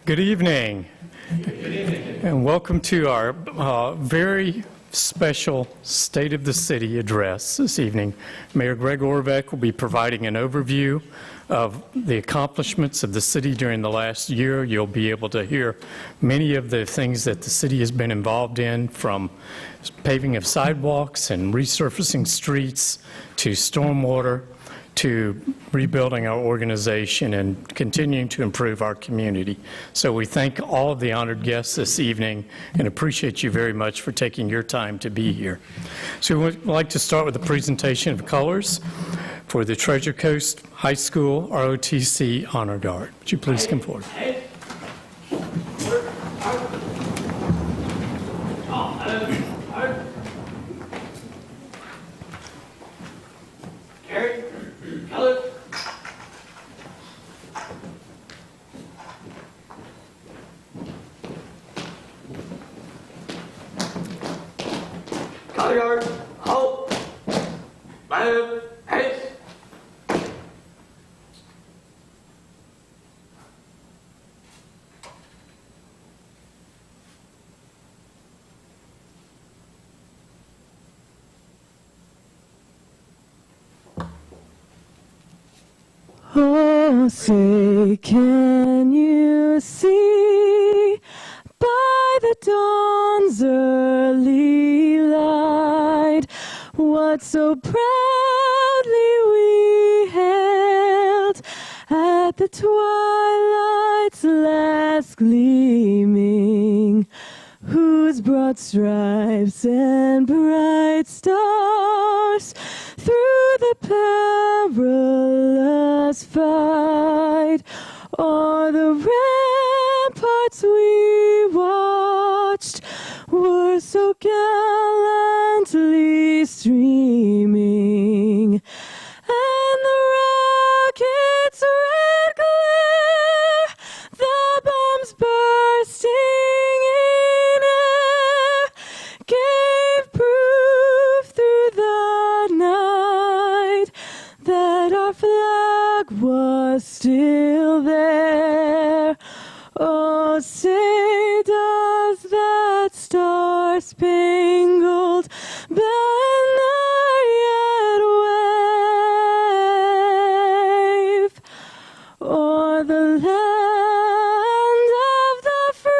Good evening. And welcome to our very special State of the City address this evening. Mayor Greg Orvek will be providing an overview of the accomplishments of the city during the last year. You'll be able to hear many of the things that the city has been involved in, from paving of sidewalks and resurfacing streets to stormwater, to rebuilding our organization and continuing to improve our community. So we thank all of the honored guests this evening and appreciate you very much for taking your time to be here. So we would like to start with a presentation of colors for the Treasure Coast High School ROTC Honor Guard. Would you please come forward? Oh, say, can you see by the dawn's early light what so proudly we hailed at the twilight's last gleaming, whose broad stripes and bright stars through the perilous fight o'er the ramparts we watched were so gallantly streaming, and the rocket's red glare, the bombs bursting in air, gave proof through the night that our flag was still there. Oh, say, does that star-spangled banner yet wave o'er the land of the free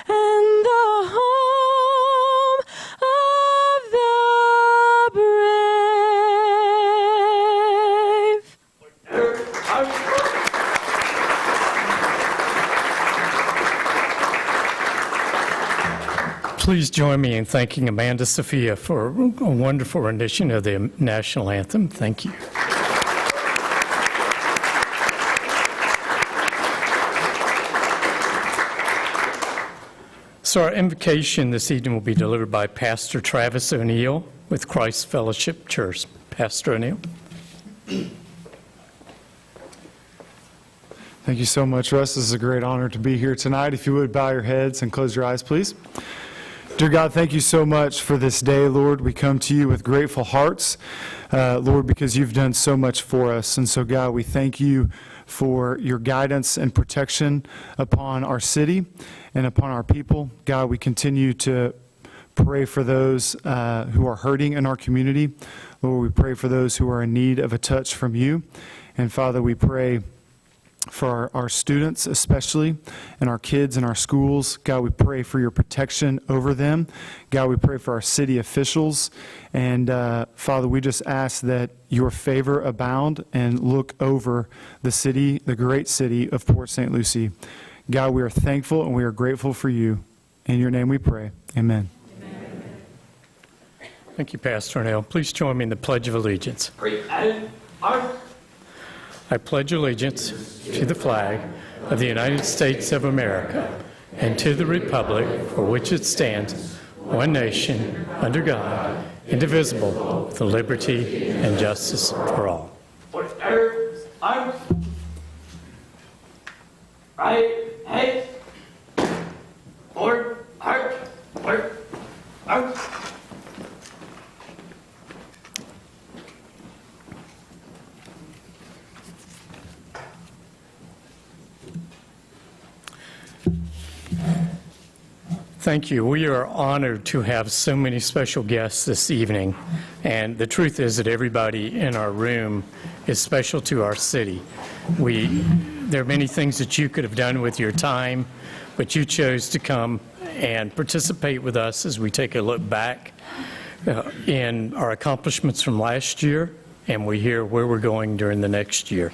and the home of the brave? Please join me in thanking Amanda Sophia for a wonderful rendition of the national anthem. Thank you. So our invocation this evening will be delivered by Pastor Travis O'Neill with Christ Fellowship Church. Pastor O'Neill. Thank you so much, Russ. This is a great honor to be here tonight. If you would bow your heads and close your eyes, please. Dear God, thank you so much for this day, Lord. We come to you with grateful hearts, Lord, because you've done so much for us. And so, God, we thank you for your guidance and protection upon our city and upon our people. God, we continue to pray for those who are hurting in our community. Lord, we pray for those who are in need of a touch from you. And Father, we pray for our students especially, and our kids in our schools. God, we pray for your protection over them. God, we pray for our city officials. And Father, we just ask that your favor abound and look over the city, the great city of Port St. Lucie. God, we are thankful and we are grateful for you. In your name we pray. Amen. Thank you, Pastor O'Neill. Please join me in the Pledge of Allegiance. I pledge allegiance to the flag of the United States of America and to the republic for which it stands, one nation, under God, indivisible, with liberty and justice for all. Right, hey, forward, arch, forward, arch. Thank you. We are honored to have so many special guests this evening. And the truth is that everybody in our room is special to our city. There are many things that you could have done with your time, but you chose to come and participate with us as we take a look back in our accomplishments from last year, and we hear where we're going during the next year.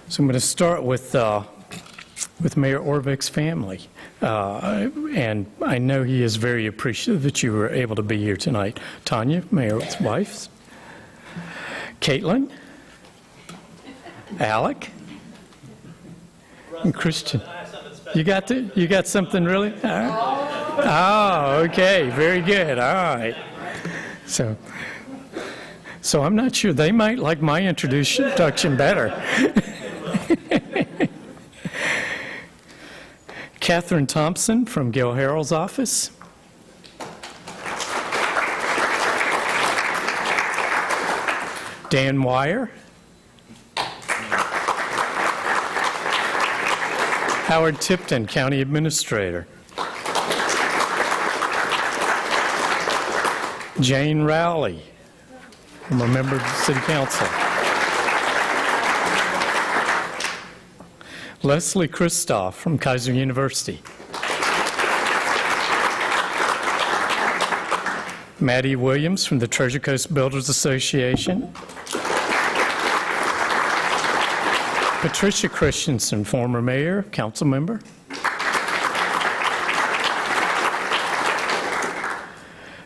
So I'm going to start with Mayor Orvek's family. And I know he is very appreciative that you were able to be here tonight. Tanya, Mayor's wife. Caitlin. Alec. And Christian. You got something really? All right. Oh, okay. Very good. All right. So I'm not sure. They might like my introduction better. Catherine Thompson from Gail Harrell's office. Dan Wire. Howard Tipton, County Administrator. Jane Rowley, I'm a member of the City Council. Leslie Christoph from Kaiser University. Maddie Williams from the Treasure Coast Builders Association. Patricia Christensen, former mayor, council member.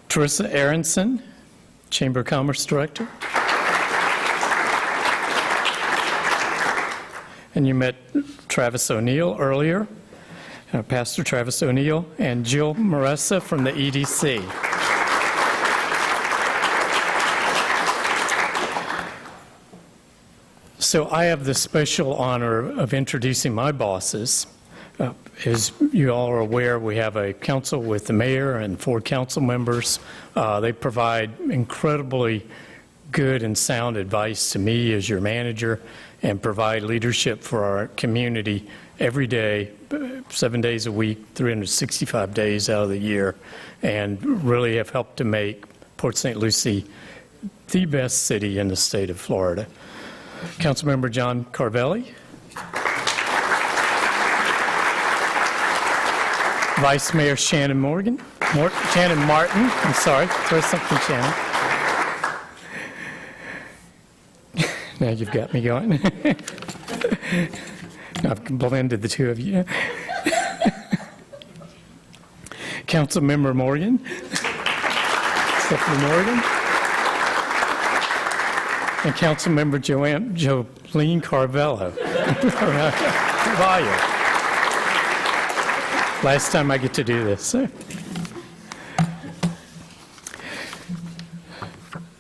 Teresa Aronson, Chamber of Commerce Director. And you met Travis O'Neill earlier, Pastor Travis O'Neill, and Jill Maressa from the EDC. So I have the special honor of introducing my bosses. As you all are aware, we have a council with the mayor and 4 council members. They provide incredibly good and sound advice to me as your manager and provide leadership for our community every day, 7 days a week, 365 days out of the year, and really have helped to make Port St. Lucie the best city in the state of Florida. Councilmember John Carvelli. Vice Mayor Shannon Martin. I'm sorry. Throw something, Shannon. Now you've got me going. I've blended the two of you. Councilmember Morgan. Stephanie Morgan. And Councilmember Jolene Carvello. Carvalho. Last time I get to do this.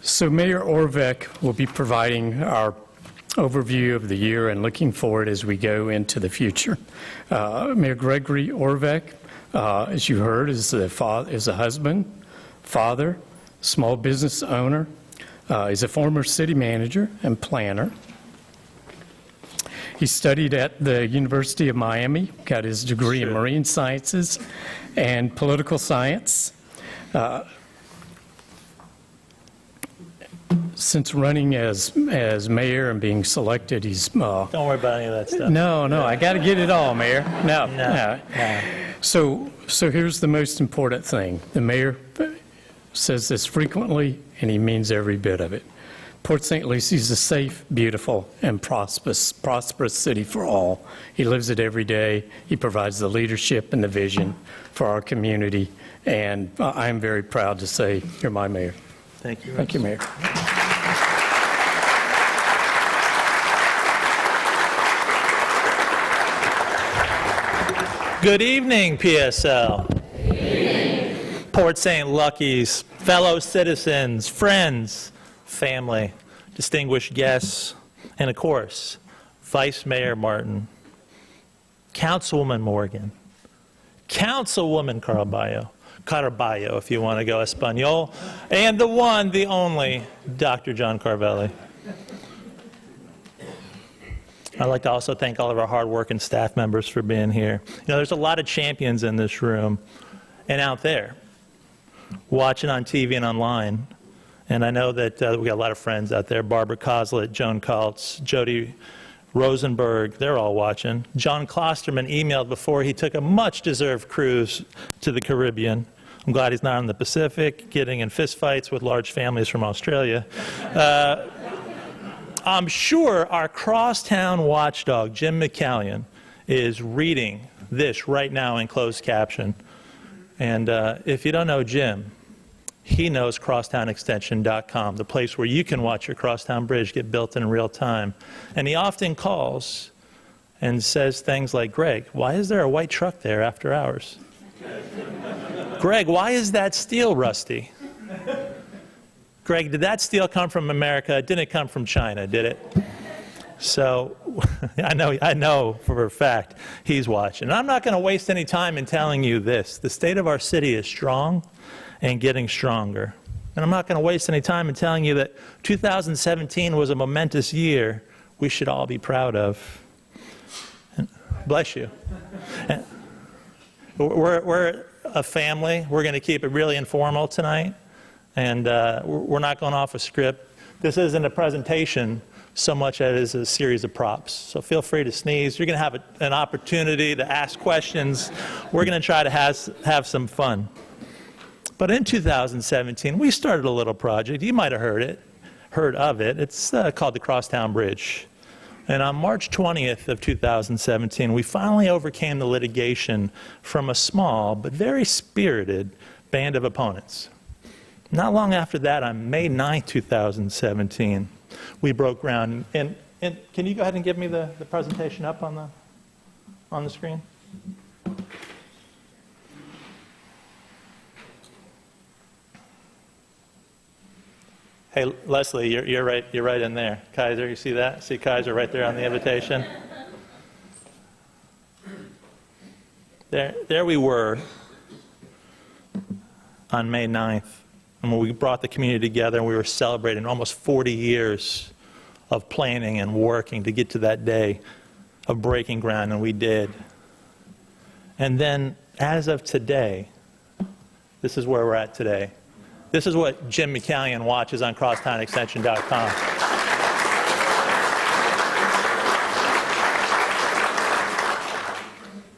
So Mayor Orvek will be providing our overview of the year and looking forward as we go into the future. Mayor Gregory Orvek, as you heard, is a husband, father, small business owner. He's a former city manager and planner. He studied at the University of Miami, got his degree in marine sciences and political science. Since running as mayor and being selected, he's... Don't worry about any of that stuff. No, I got to get it all, Mayor. No. So here's the most important thing. The mayor says this frequently, and he means every bit of it. Port St. Lucie is a safe, beautiful, and prosperous city for all. He lives it every day. He provides the leadership and the vision for our community, and I'm very proud to say you're my mayor. Thank you. Thank you, Mayor. Good evening, PSL. Good evening. Port St. Lucky's fellow citizens, friends, family, distinguished guests, and of course, Vice Mayor Martin, Councilwoman Morgan, Councilwoman Caraballo, if you want to go Espanol, and the one, the only, Dr. John Carvelli. I'd like to also thank all of our hardworking staff members for being here. You know, there's a lot of champions in this room and out there, watching on TV and online. And I know that we got a lot of friends out there, Barbara Coslet, Joan Kaltz, Jody Rosenberg, they're all watching. John Klosterman emailed before he took a much-deserved cruise to the Caribbean. I'm glad he's not in the Pacific, getting in fistfights with large families from Australia. I'm sure our crosstown watchdog, Jim McCallion, is reading this right now in closed caption. And if you don't know Jim, he knows crosstownextension.com, the place where you can watch your crosstown bridge get built in real time. And he often calls and says things like, Greg, why is there a white truck there after hours? Greg, why is that steel rusty? Greg, did that steel come from America? It didn't come from China, did it? So I know for a fact he's watching. And I'm not going to waste any time in telling you this. The state of our city is strong and getting stronger. And I'm not going to waste any time in telling you that 2017 was a momentous year we should all be proud of. Bless you. We're a family. We're going to keep it really informal tonight. And we're not going off a script. This isn't a presentation so much as it is a series of props. So feel free to sneeze. You're going to have an opportunity to ask questions. We're going to try to have some fun. But in 2017, we started a little project. You might have heard of it. It's called the Crosstown Bridge. And on March 20th of 2017, we finally overcame the litigation from a small but very spirited band of opponents. Not long after that, on May 9th, 2017, we broke ground. And can you go ahead and give me the presentation up on the screen? Hey, Leslie, you're right in there. Kaiser, you see that? See Kaiser right there on the invitation? There we were on May 9th, and when we brought the community together and we were celebrating almost 40 years of planning and working to get to that day of breaking ground, and we did. And then, as of today, this is where we're at today. This is what Jim McCallion watches on crosstownextension.com.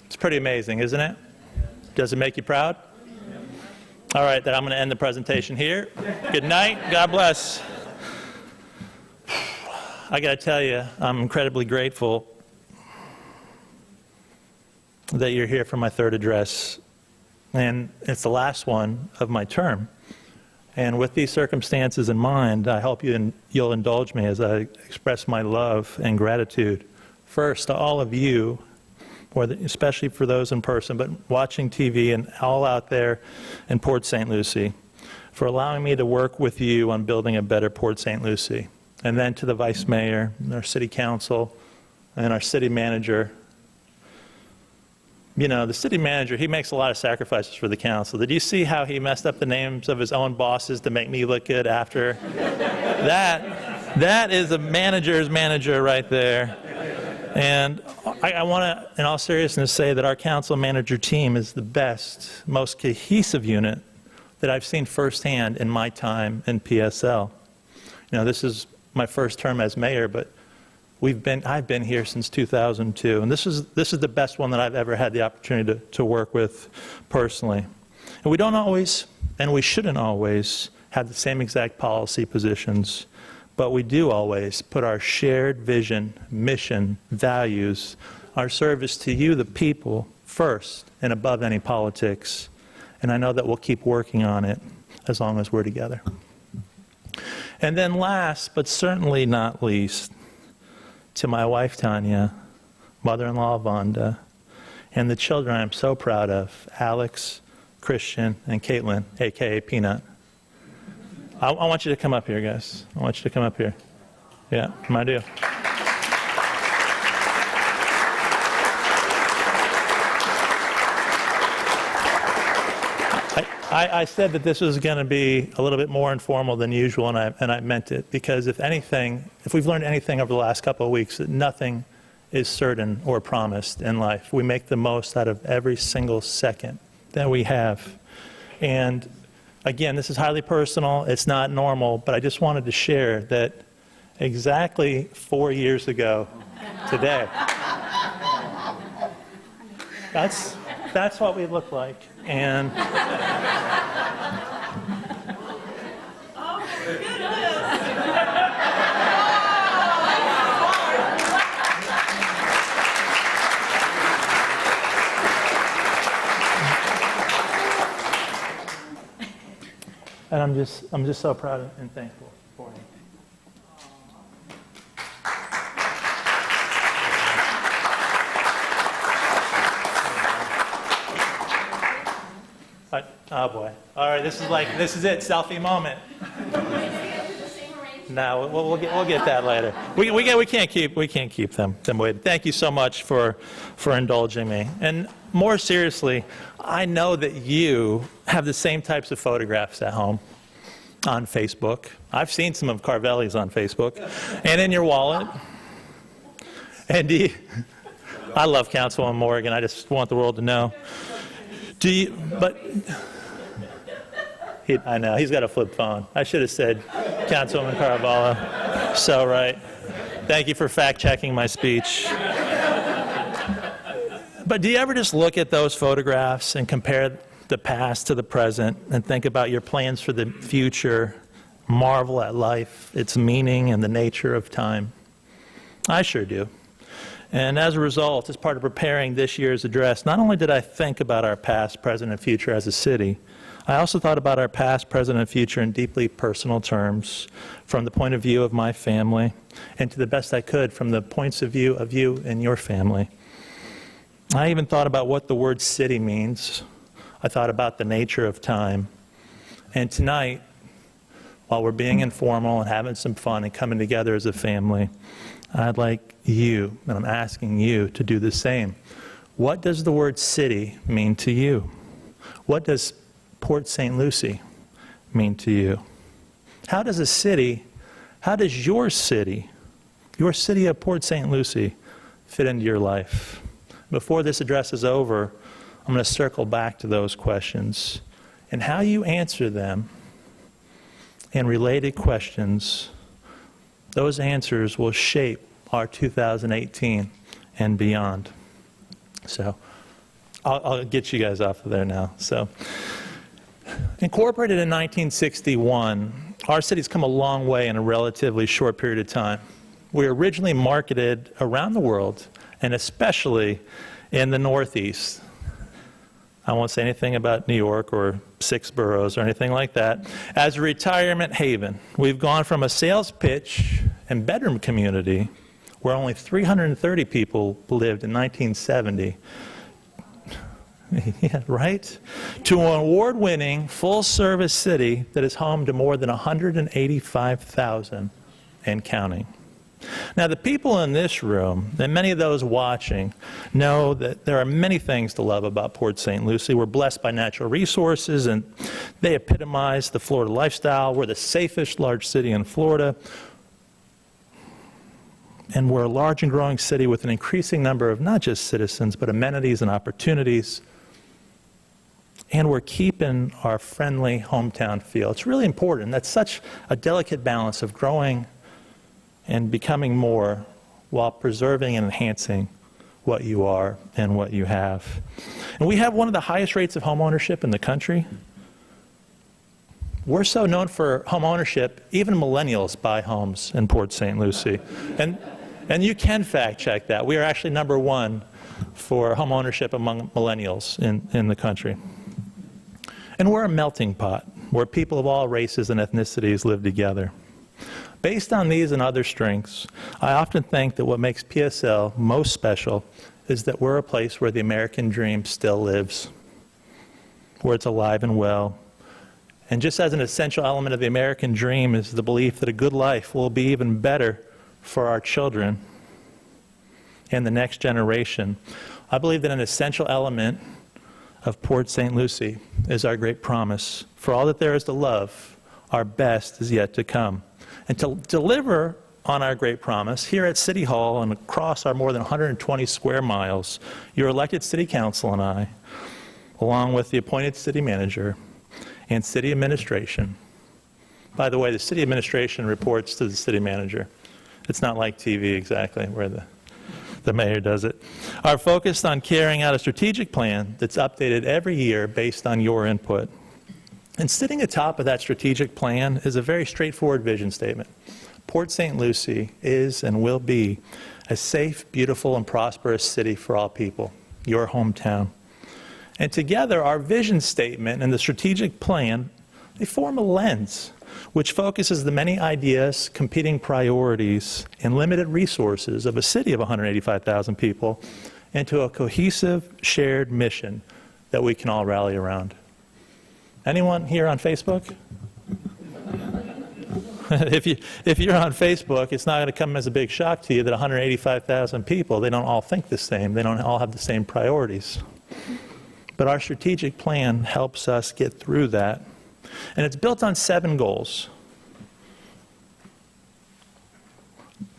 It's pretty amazing, isn't it? Does it make you proud? All right, then I'm going to end the presentation here. Good night. God bless. I got to tell you, I'm incredibly grateful that you're here for my third address. And it's the last one of my term. And with these circumstances in mind, I hope you'll indulge me as I express my love and gratitude, first to all of you, especially for those in person, but watching TV and all out there in Port St. Lucie, for allowing me to work with you on building a better Port St. Lucie. And then to the Vice Mayor, our City Council, and our City Manager. You know, the city manager, he makes a lot of sacrifices for the council. Did you see how he messed up the names of his own bosses to make me look good after? That is a manager's manager right there. And I want to, in all seriousness, say that our council manager team is the best, most cohesive unit that I've seen firsthand in my time in PSL. You know, this is my first term as mayor, but I've been here since 2002, and this is the best one that I've ever had the opportunity to work with personally. And we don't always, and we shouldn't always, have the same exact policy positions, but we do always put our shared vision, mission, values, our service to you, the people, first and above any politics. And I know that we'll keep working on it as long as we're together. And then last, but certainly not least, to my wife, Tanya, mother-in-law, Vonda, and the children I'm so proud of, Alex, Christian, and Caitlin, a.k.a. Peanut. I want you to come up here, guys. I want you to come up here. Yeah, I do. I said that this was going to be a little bit more informal than usual, and I meant it, because if we've learned anything over the last couple of weeks, that nothing is certain or promised in life. We make the most out of every single second that we have. And again, this is highly personal. It's not normal, but I just wanted to share that exactly 4 years ago today, that's what we look like. And and I'm just so proud and thankful for him. Oh boy! All right, this is it, selfie moment. No, we'll get that later. We can't keep them waiting. Thank you so much for indulging me. And more seriously, I know that you have the same types of photographs at home on Facebook. I've seen some of Carvelli's on Facebook, and in your wallet. And I love Councilwoman Morgan. I just want the world to know. I know, he's got a flip phone. I should have said Councilwoman Caravallo. So right. Thank you for fact-checking my speech. But do you ever just look at those photographs and compare the past to the present and think about your plans for the future, marvel at life, its meaning, and the nature of time? I sure do. And as a result, as part of preparing this year's address, not only did I think about our past, present, and future as a city, I also thought about our past, present, and future in deeply personal terms, from the point of view of my family, and to the best I could from the points of view of you and your family. I even thought about what the word city means. I thought about the nature of time. And tonight, while we're being informal and having some fun and coming together as a family, I'd like you, and I'm asking you, to do the same. What does the word city mean to you? What does Port St. Lucie mean to you? How does your city of Port St. Lucie, fit into your life? Before this address is over, I'm going to circle back to those questions. And how you answer them and related questions, those answers will shape our 2018 and beyond. So I'll get you guys off of there now. So, incorporated in 1961, our city's come a long way in a relatively short period of time. We were originally marketed around the world, and especially in the Northeast. I won't say anything about New York or 6 boroughs or anything like that. As a retirement haven, we've gone from a sales pitch and bedroom community where only 330 people lived in 1970, yeah, right? To an award-winning, full-service city that is home to more than 185,000 and counting. Now, the people in this room, and many of those watching, know that there are many things to love about Port St. Lucie. We're blessed by natural resources, and they epitomize the Florida lifestyle. We're the safest large city in Florida. And we're a large and growing city with an increasing number of not just citizens, but amenities and opportunities. And we're keeping our friendly hometown feel. It's really important. That's such a delicate balance of growing and becoming more while preserving and enhancing what you are and what you have. And we have one of the highest rates of home ownership in the country. We're so known for home ownership, even millennials buy homes in Port St. Lucie. And you can fact check that. We are actually #1 for home ownership among millennials in the country. And we're a melting pot where people of all races and ethnicities live together. Based on these and other strengths, I often think that what makes PSL most special is that we're a place where the American dream still lives, where it's alive and well. And just as an essential element of the American dream is the belief that a good life will be even better for our children and the next generation, I believe that an essential element of Port St. Lucie is our great promise. For all that there is to love, our best is yet to come. And to deliver on our great promise, here at City Hall and across our more than 120 square miles, your elected city council and I, along with the appointed city manager and city administration. By the way, the city administration reports to the city manager. It's not like TV exactly, where the mayor does it. Are focused on carrying out a strategic plan that's updated every year based on your input. And sitting atop of that strategic plan is a very straightforward vision statement. Port St. Lucie is and will be a safe, beautiful, and prosperous city for all people, your hometown. And together, our vision statement and the strategic plan, they form a lens which focuses the many ideas, competing priorities, and limited resources of a city of 185,000 people into a cohesive, shared mission that we can all rally around. Anyone here on Facebook? If you're on Facebook, it's not going to come as a big shock to you that 185,000 people, they don't all think the same. They don't all have the same priorities. But our strategic plan helps us get through that. And it's built on 7 goals.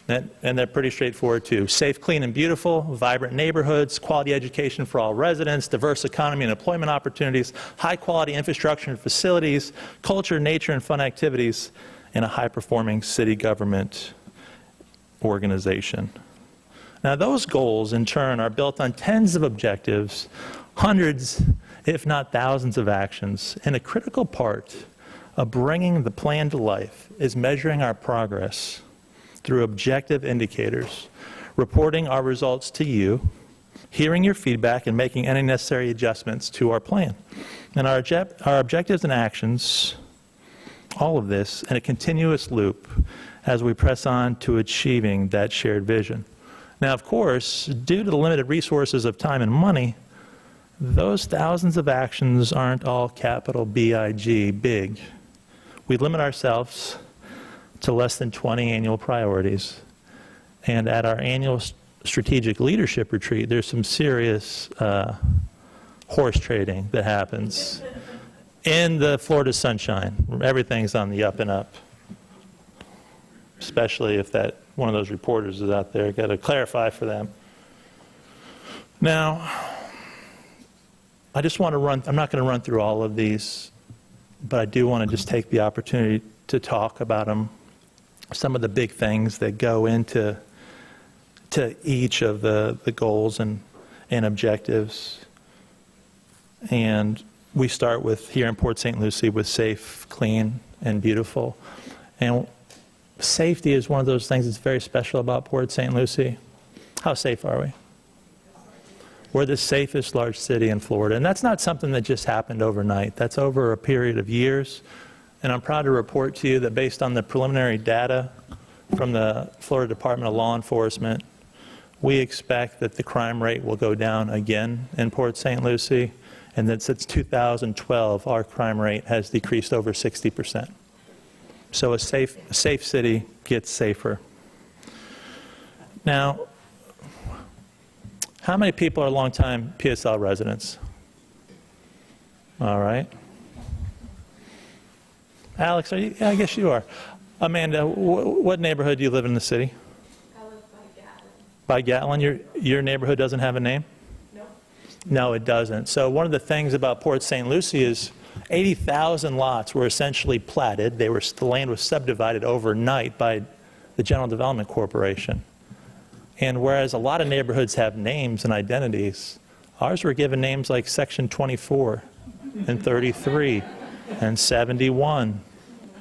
And they're pretty straightforward too. Safe, clean, and beautiful, vibrant neighborhoods, quality education for all residents, diverse economy and employment opportunities, high quality infrastructure and facilities, culture, nature, and fun activities, and a high-performing city government organization. Now, those goals, in turn, are built on tens of objectives, hundreds, if not thousands of actions, and a critical part of bringing the plan to life is measuring our progress through objective indicators, reporting our results to you, hearing your feedback, and making any necessary adjustments to our plan. And our objectives and actions, all of this in a continuous loop as we press on to achieving that shared vision. Now, of course, due to the limited resources of time and money, those thousands of actions aren't all capital B-I-G, big. We limit ourselves to less than 20 annual priorities. And at our annual strategic leadership retreat, there's some serious horse trading that happens in the Florida sunshine. Everything's on the up and up, especially if that one of those reporters is out there. Got to clarify for them. Now, I just want to I'm not going to run through all of these, but I do want to just take the opportunity to talk about them, some of the big things that go into each of the goals and objectives. And we start with, here in Port St. Lucie, with safe, clean, and beautiful. And safety is one of those things that's very special about Port St. Lucie. How safe are we? We're the safest large city in Florida. And that's not something that just happened overnight. That's over a period of years. And I'm proud to report to you that based on the preliminary data from the Florida Department of Law Enforcement, we expect that the crime rate will go down again in Port St. Lucie, and that since 2012, our crime rate has decreased over 60%. So a safe city gets safer. Now, how many people are longtime PSL residents? All right. Alex, I guess you are. Amanda, what neighborhood do you live in the city? I live by Gatlin. By Gatlin? Your neighborhood doesn't have a name? No. No, it doesn't. So one of the things about Port St. Lucie is 80,000 lots were essentially platted. The land was subdivided overnight by the General Development Corporation. And whereas a lot of neighborhoods have names and identities, ours were given names like Section 24 and 33 and 71.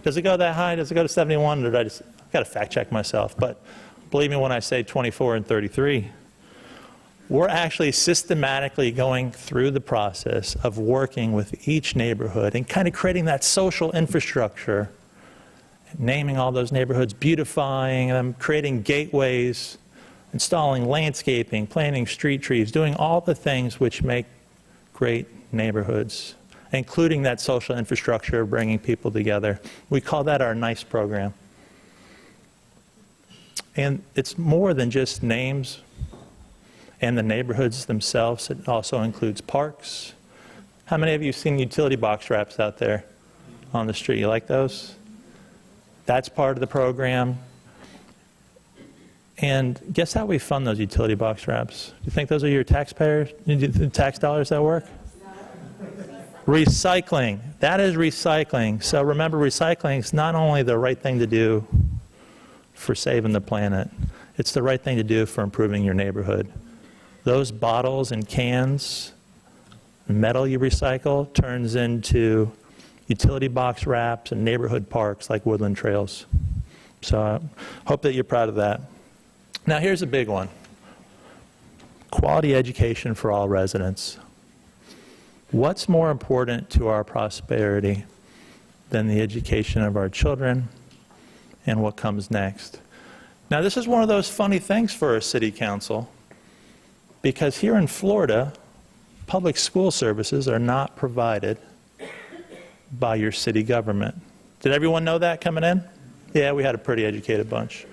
Does it go that high? Does it go to 71? Or I've got to fact check myself. But believe me when I say 24 and 33. We're actually systematically going through the process of working with each neighborhood and kind of creating that social infrastructure, naming all those neighborhoods, beautifying them, creating gateways, installing landscaping, planting street trees, doing all the things which make great neighborhoods, including that social infrastructure, bringing people together. We call that our NICE program. And it's more than just names and the neighborhoods themselves. It also includes parks. How many of you have seen utility box wraps out there on the street? You like those? That's part of the program. And guess how we fund those utility box wraps? Do you think those are your taxpayers, the tax dollars that work? Recycling. That is recycling. So remember, recycling is not only the right thing to do for saving the planet, it's the right thing to do for improving your neighborhood. Those bottles and cans, metal you recycle, turns into utility box wraps and neighborhood parks like Woodland Trails. So I hope that you're proud of that. Now here's a big one. Quality education for all residents. What's more important to our prosperity than the education of our children and what comes next? Now this is one of those funny things for a city council, because here in Florida, public school services are not provided by your city government. Did everyone know that coming in? Yeah, we had a pretty educated bunch.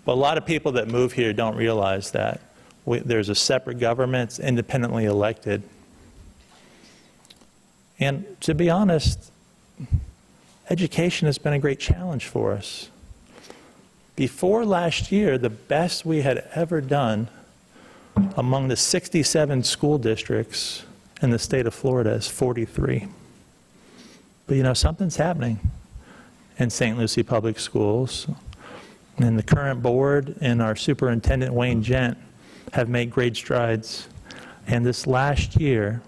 But a lot of people that move here don't realize that. There's a separate government, it's independently elected. And to be honest, education has been a great challenge for us. Before last year, the best we had ever done among the 67 school districts in the state of Florida is 43. But you know, something's happening in St. Lucie Public Schools. And the current board and our superintendent, Wayne Gent, have made great strides. And this last year,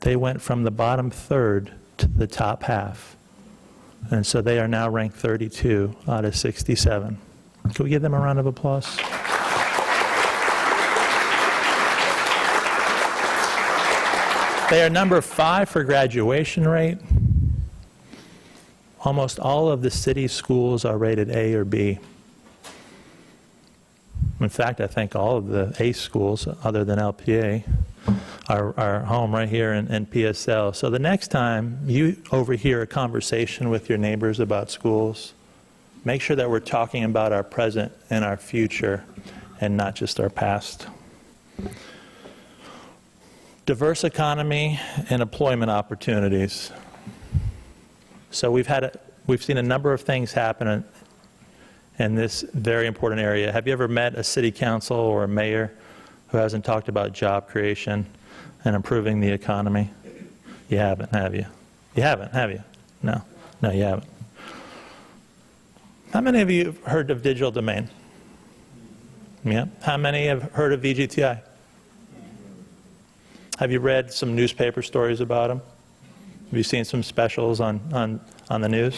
they went from the bottom third to the top half. And so they are now ranked 32 out of 67. Can we give them a round of applause? They are number 5 for graduation rate. Almost all of the city schools are rated A or B. In fact, I think all of the A schools, other than LPA, are home right here in PSL. So the next time you overhear a conversation with your neighbors about schools, make sure that we're talking about our present and our future and not just our past. Diverse economy and employment opportunities. So we've seen a number of things happen in this very important area. Have you ever met a city council or a mayor who hasn't talked about job creation and improving the economy? You haven't, have you? You haven't, have you? No, you haven't. How many of you have heard of Digital Domain? Yeah. How many have heard of VGTI? Have you read some newspaper stories about them? Have you seen some specials on the news?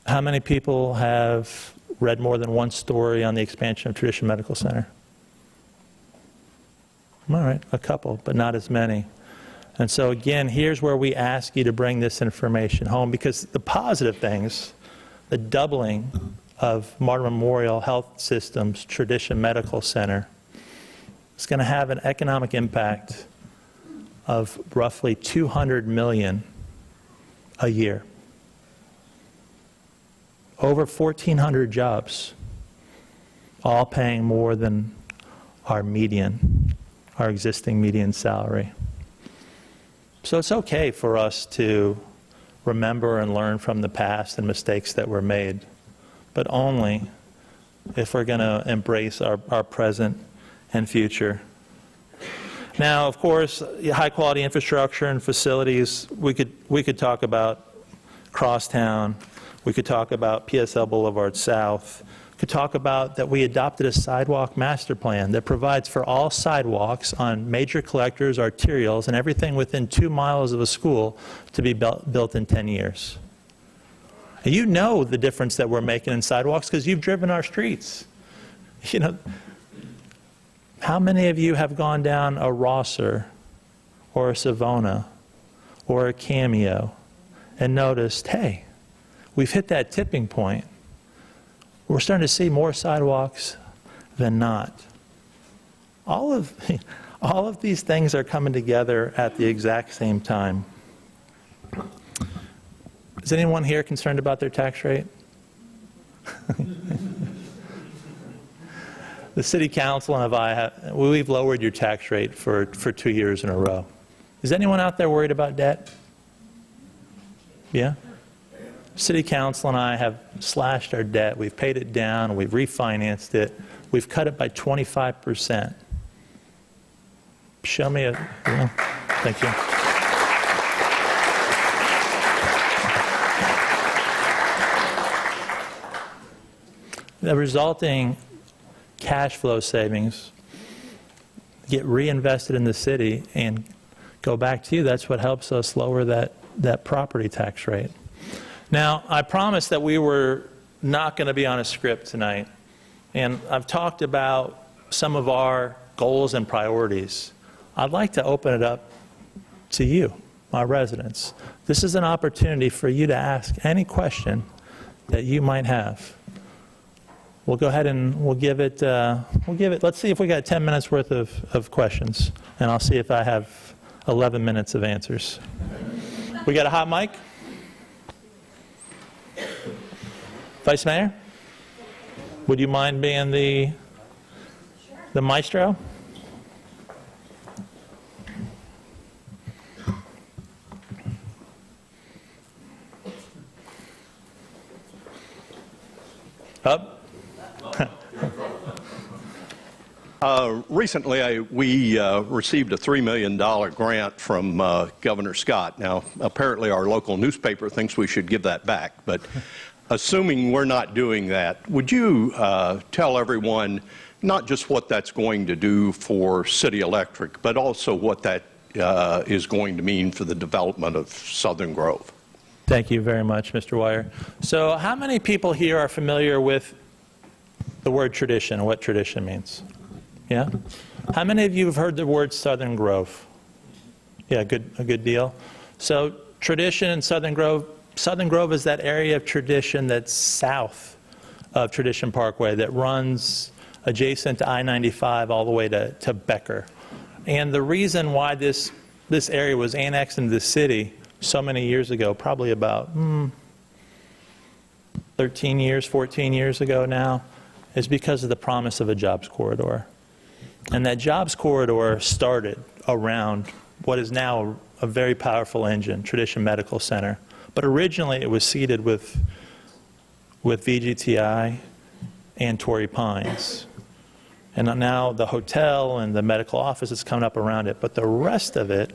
How many people have read more than one story on the expansion of Tradition Medical Center? All right, a couple, but not as many. And so again, here's where we ask you to bring this information home, because the positive things, the doubling of Martin Memorial Health System's Tradition Medical Center, is going to have an economic impact of roughly $200 million a year. Over 1,400 jobs, all paying more than our median, our existing median salary. So it's okay for us to remember and learn from the past and mistakes that were made, but only if we're going to embrace our present and future. Now, of course, high quality infrastructure and facilities, we could talk about Crosstown, we could talk about PSL Boulevard South, we could talk about that we adopted a sidewalk master plan that provides for all sidewalks on major collectors, arterials, and everything within 2 miles of a school to be built in 10 years. And you know the difference that we're making in sidewalks because you've driven our streets. You know, how many of you have gone down a Rosser or a Savona or a Cameo and noticed, hey, we've hit that tipping point. We're starting to see more sidewalks than not. All of these things are coming together at the exact same time. Is anyone here concerned about their tax rate? The city council and we've lowered your tax rate for 2 years in a row. Is anyone out there worried about debt? Yeah? City Council and I have slashed our debt. We've paid it down. We've refinanced it. We've cut it by 25%. Show me thank you. The resulting cash flow savings get reinvested in the city and go back to you. That's what helps us lower that property tax rate. Now, I promised that we were not going to be on a script tonight, and I've talked about some of our goals and priorities. I'd like to open it up to you, my residents. This is an opportunity for you to ask any question that you might have. We'll go ahead and we'll give it, let's see if we got 10 minutes worth of questions, and I'll see if I have 11 minutes of answers. We got a hot mic? Vice Mayor? Would you mind being the maestro? Up? Recently, we received a $3 million grant from Governor Scott. Now, apparently our local newspaper thinks we should give that back, but assuming we're not doing that, would you tell everyone not just what that's going to do for City Electric, but also what that is going to mean for the development of Southern Grove? Thank you very much, Mr. Wire. So how many people here are familiar with the word tradition, what tradition means? Yeah? How many of you have heard the word Southern Grove? Yeah, a good deal. So tradition in Southern Grove is that area of tradition that's south of Tradition Parkway that runs adjacent to I-95 all the way to Becker. And the reason why this area was annexed into the city so many years ago, probably about 13 years, 14 years ago now, is because of the promise of a jobs corridor. And that jobs corridor started around what is now a very powerful engine, Tradition Medical Center. But originally it was seeded with VGTI and Torrey Pines. And now the hotel and the medical office is coming up around it. But the rest of it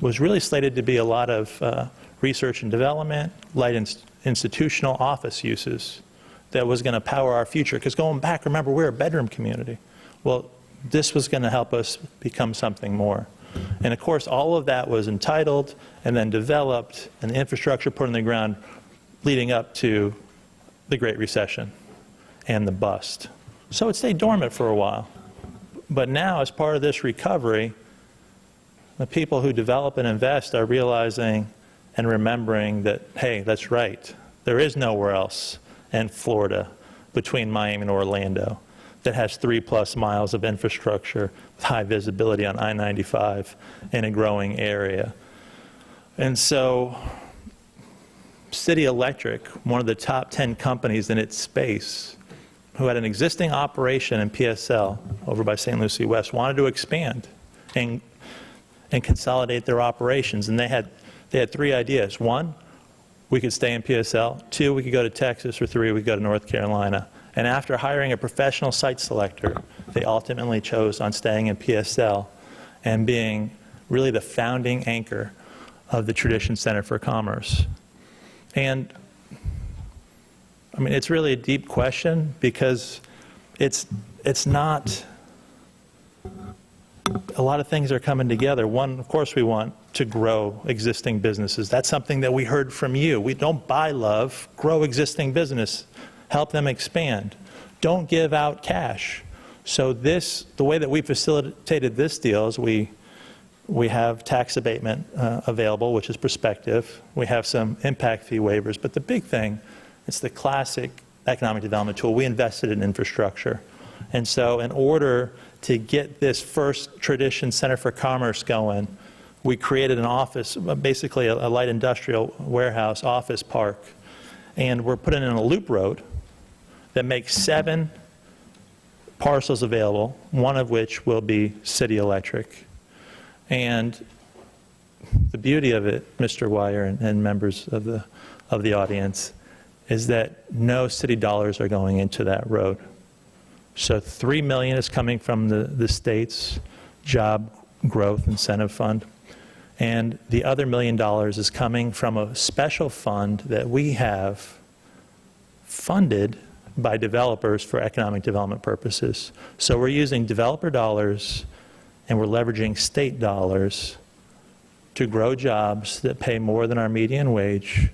was really slated to be a lot of research and development, light institutional office uses that was going to power our future. Because going back, remember, we're a bedroom community. Well, this was going to help us become something more. And of course, all of that was entitled and then developed and the infrastructure put in the ground leading up to the Great Recession and the bust. So it stayed dormant for a while. But now, as part of this recovery, the people who develop and invest are realizing and remembering that, hey, that's right. There is nowhere else in Florida between Miami and Orlando that has 3+ miles of infrastructure with high visibility on I-95 in a growing area. And so City Electric, one of the top 10 companies in its space, who had an existing operation in PSL over by St. Lucie West, wanted to expand and consolidate their operations. And they had 3 ideas. 1, we could stay in PSL. 2, we could go to Texas. Or 3, we could go to North Carolina. And after hiring a professional site selector, they ultimately chose on staying in PSL and being really the founding anchor of the Tradition Center for Commerce. And I mean, it's really a deep question because it's not, a lot of things are coming together. One, of course, we want to grow existing businesses. That's something that we heard from you. We don't buy love, grow existing business, help them expand. Don't give out cash. So the way that we facilitated this deal is we have tax abatement available, which is prospective. We have some impact fee waivers. But the big thing, it's the classic economic development tool. We invested in infrastructure. And so in order to get this first Tradition Center for Commerce going, we created an office, basically a light industrial warehouse office park. And we're putting in a loop road that makes 7 parcels available, one of which will be City Electric. And the beauty of it, Mr. Wire and members of of the audience is that no city dollars are going into that road. So $3 million is coming from the state's job growth incentive fund, and the other $1 million is coming from a special fund that we have funded by developers for economic development purposes. So we're using developer dollars and we're leveraging state dollars to grow jobs that pay more than our median wage,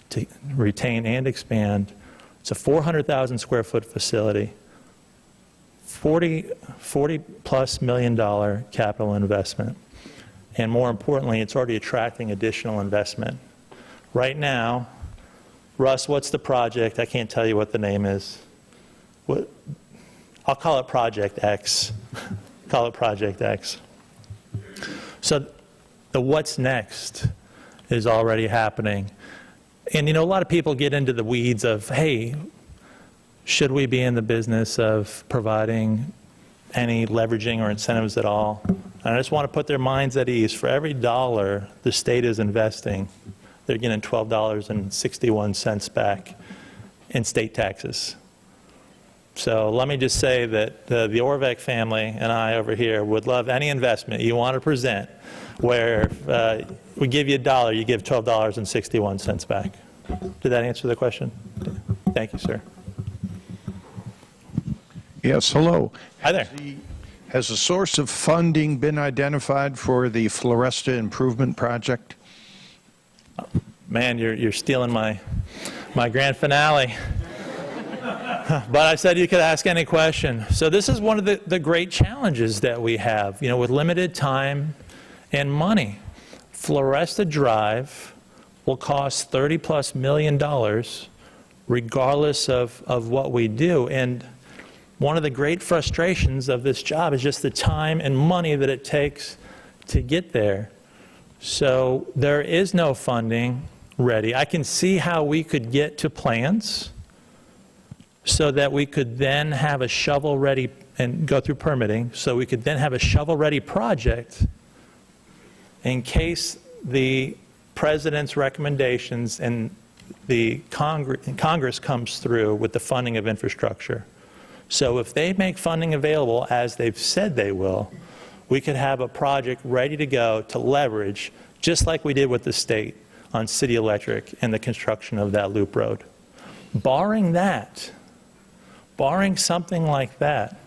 to retain and expand. It's a 400,000 square foot facility, $40+ million capital investment. And more importantly, it's already attracting additional investment. Right now, Russ, what's the project? I can't tell you what the name is. I'll call it Project X. Call it Project X. So the what's next is already happening. And you know, a lot of people get into the weeds of, hey, should we be in the business of providing any leveraging or incentives at all? And I just want to put their minds at ease. For every dollar the state is investing, they're getting $12.61 back in state taxes. So let me just say that the Orvek family and I over here would love any investment you want to present where we give you $1, you give $12.61 back. Did that answer the question? Thank you, sir. Yes, hello. Hi there. Has a source of funding been identified for the Floresta Improvement Project? Man, you're stealing my grand finale. But I said you could ask any question. So this is one of the great challenges that we have, you know, with limited time and money. Floresta Drive will cost $30+ million regardless of what we do. And one of the great frustrations of this job is just the time and money that it takes to get there. So there is no funding ready. I can see how we could get to plans so that we could then have a shovel-ready and go through permitting, so we could then have a shovel-ready project in case the president's recommendations and the Congress comes through with the funding of infrastructure. So if they make funding available, as they've said they will, we could have a project ready to go to leverage, just like we did with the state on City Electric and the construction of that loop road. Barring that, barring something like that,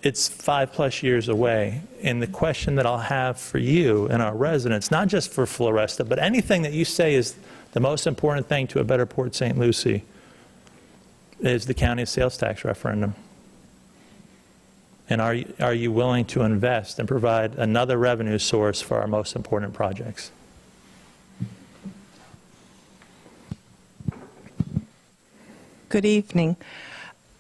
it's 5+ years away. And the question that I'll have for you and our residents, not just for Floresta, but anything that you say is the most important thing to a better Port St. Lucie, is the county sales tax referendum. And are you willing to invest and provide another revenue source for our most important projects? Good evening.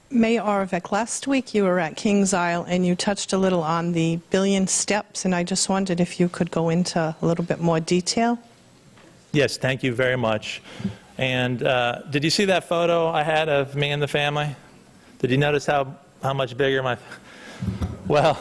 Mayor Orvek, last week you were at Kings Isle and you touched a little on the billion steps, and I just wondered if you could go into a little bit more detail. Yes, thank you very much. And did you see that photo I had of me and the family? Did you notice how much bigger my... Well,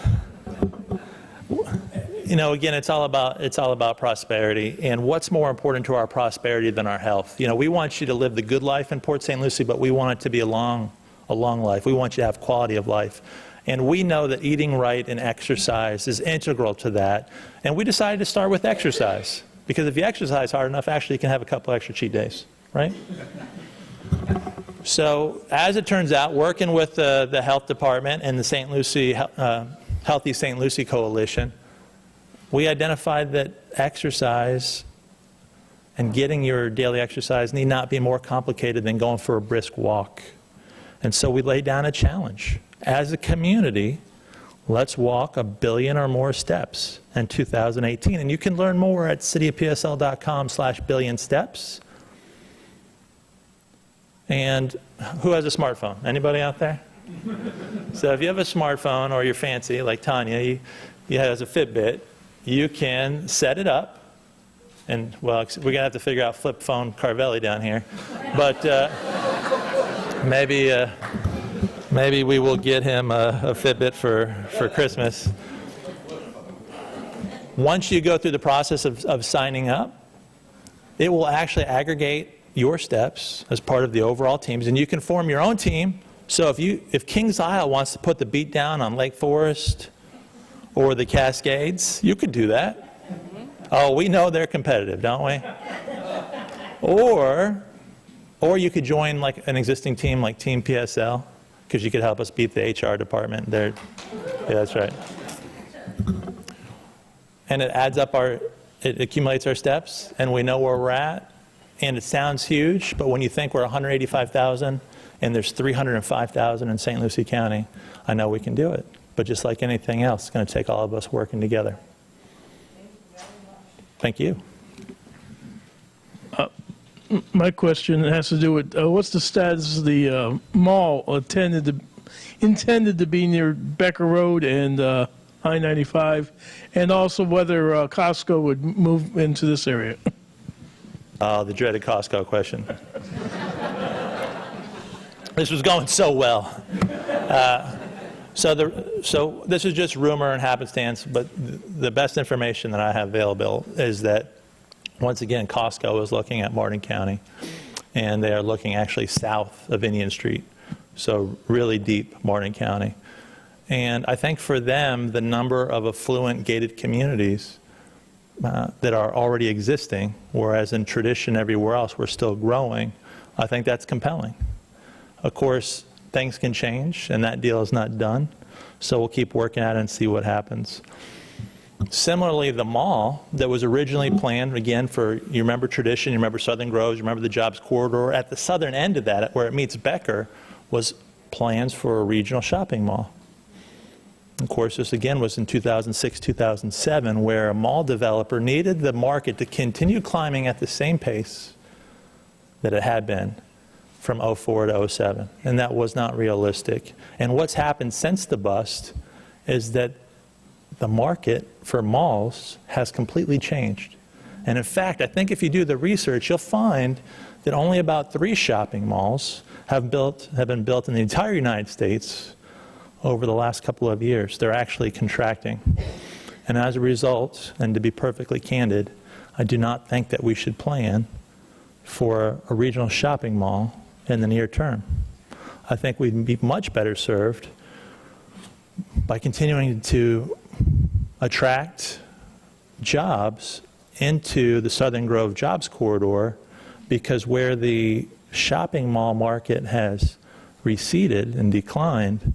you know, again, it's all about prosperity. And what's more important to our prosperity than our health? You know, we want you to live the good life in Port St. Lucie, but we want it to be a long life. We want you to have quality of life. And we know that eating right and exercise is integral to that. And we decided to start with exercise. Because if you exercise hard enough, actually you can have a couple extra cheat days, right? So as it turns out, working with the health department and the St. Lucie, Healthy St. Lucie Coalition, we identified that exercise and getting your daily exercise need not be more complicated than going for a brisk walk. And so we laid down a challenge. As a community, let's walk 1 billion or more steps in 2018. And you can learn more at cityofpsl.com/billionsteps. And who has a smartphone? Anybody out there? So if you have a smartphone or you're fancy, like Tanya, you has a Fitbit, you can set it up. And, well, we're going to have to figure out flip phone Carvelli down here. But maybe we will get him a Fitbit for Christmas. Once you go through the process of signing up, It will actually aggregate your steps as part of the overall teams, and you can form your own team. So if Kings Isle wants to put the beat down on Lake Forest or the Cascades, you could do that. Oh, we know they're competitive, don't we? Or you could join like an existing team like Team PSL, because you could help us beat the HR department. Yeah, that's right. And it adds up it accumulates our steps, and we know where we're at. And it sounds huge, but when you think we're 185,000 and there's 305,000 in St. Lucie County, I know we can do it. But just like anything else, it's going to take all of us working together. Thank you. My question has to do with what's the status of the mall intended to be near Becker Road and I-95, and also whether Costco would move into this area. The dreaded Costco question. This was going so well. So this is just rumor and happenstance, but the best information that I have available is that, once again, Costco is looking at Martin County, and they are looking actually south of Indian Street, so really deep Martin County. And I think for them, the number of affluent gated communities that are already existing, whereas in tradition everywhere else we're still growing, I think that's compelling. Of course, things can change, and that deal is not done, so we'll keep working at it and see what happens. Similarly, the mall that was originally planned, again, you remember tradition, you remember Southern Groves, you remember the Jobs Corridor, at the southern end of that, where it meets Becker, was plans for a regional shopping mall. Of course, this again was in 2006, 2007, where a mall developer needed the market to continue climbing at the same pace that it had been from 04 to 07, and that was not realistic. And what's happened since the bust is that the market for malls has completely changed. And in fact, I think if you do the research, you'll find that only about 3 shopping malls have been built in the entire United States over the last couple of years. They're actually contracting. And as a result, and to be perfectly candid, I do not think that we should plan for a regional shopping mall in the near term. I think we'd be much better served by continuing to attract jobs into the Southern Grove Jobs Corridor, because where the shopping mall market has receded and declined,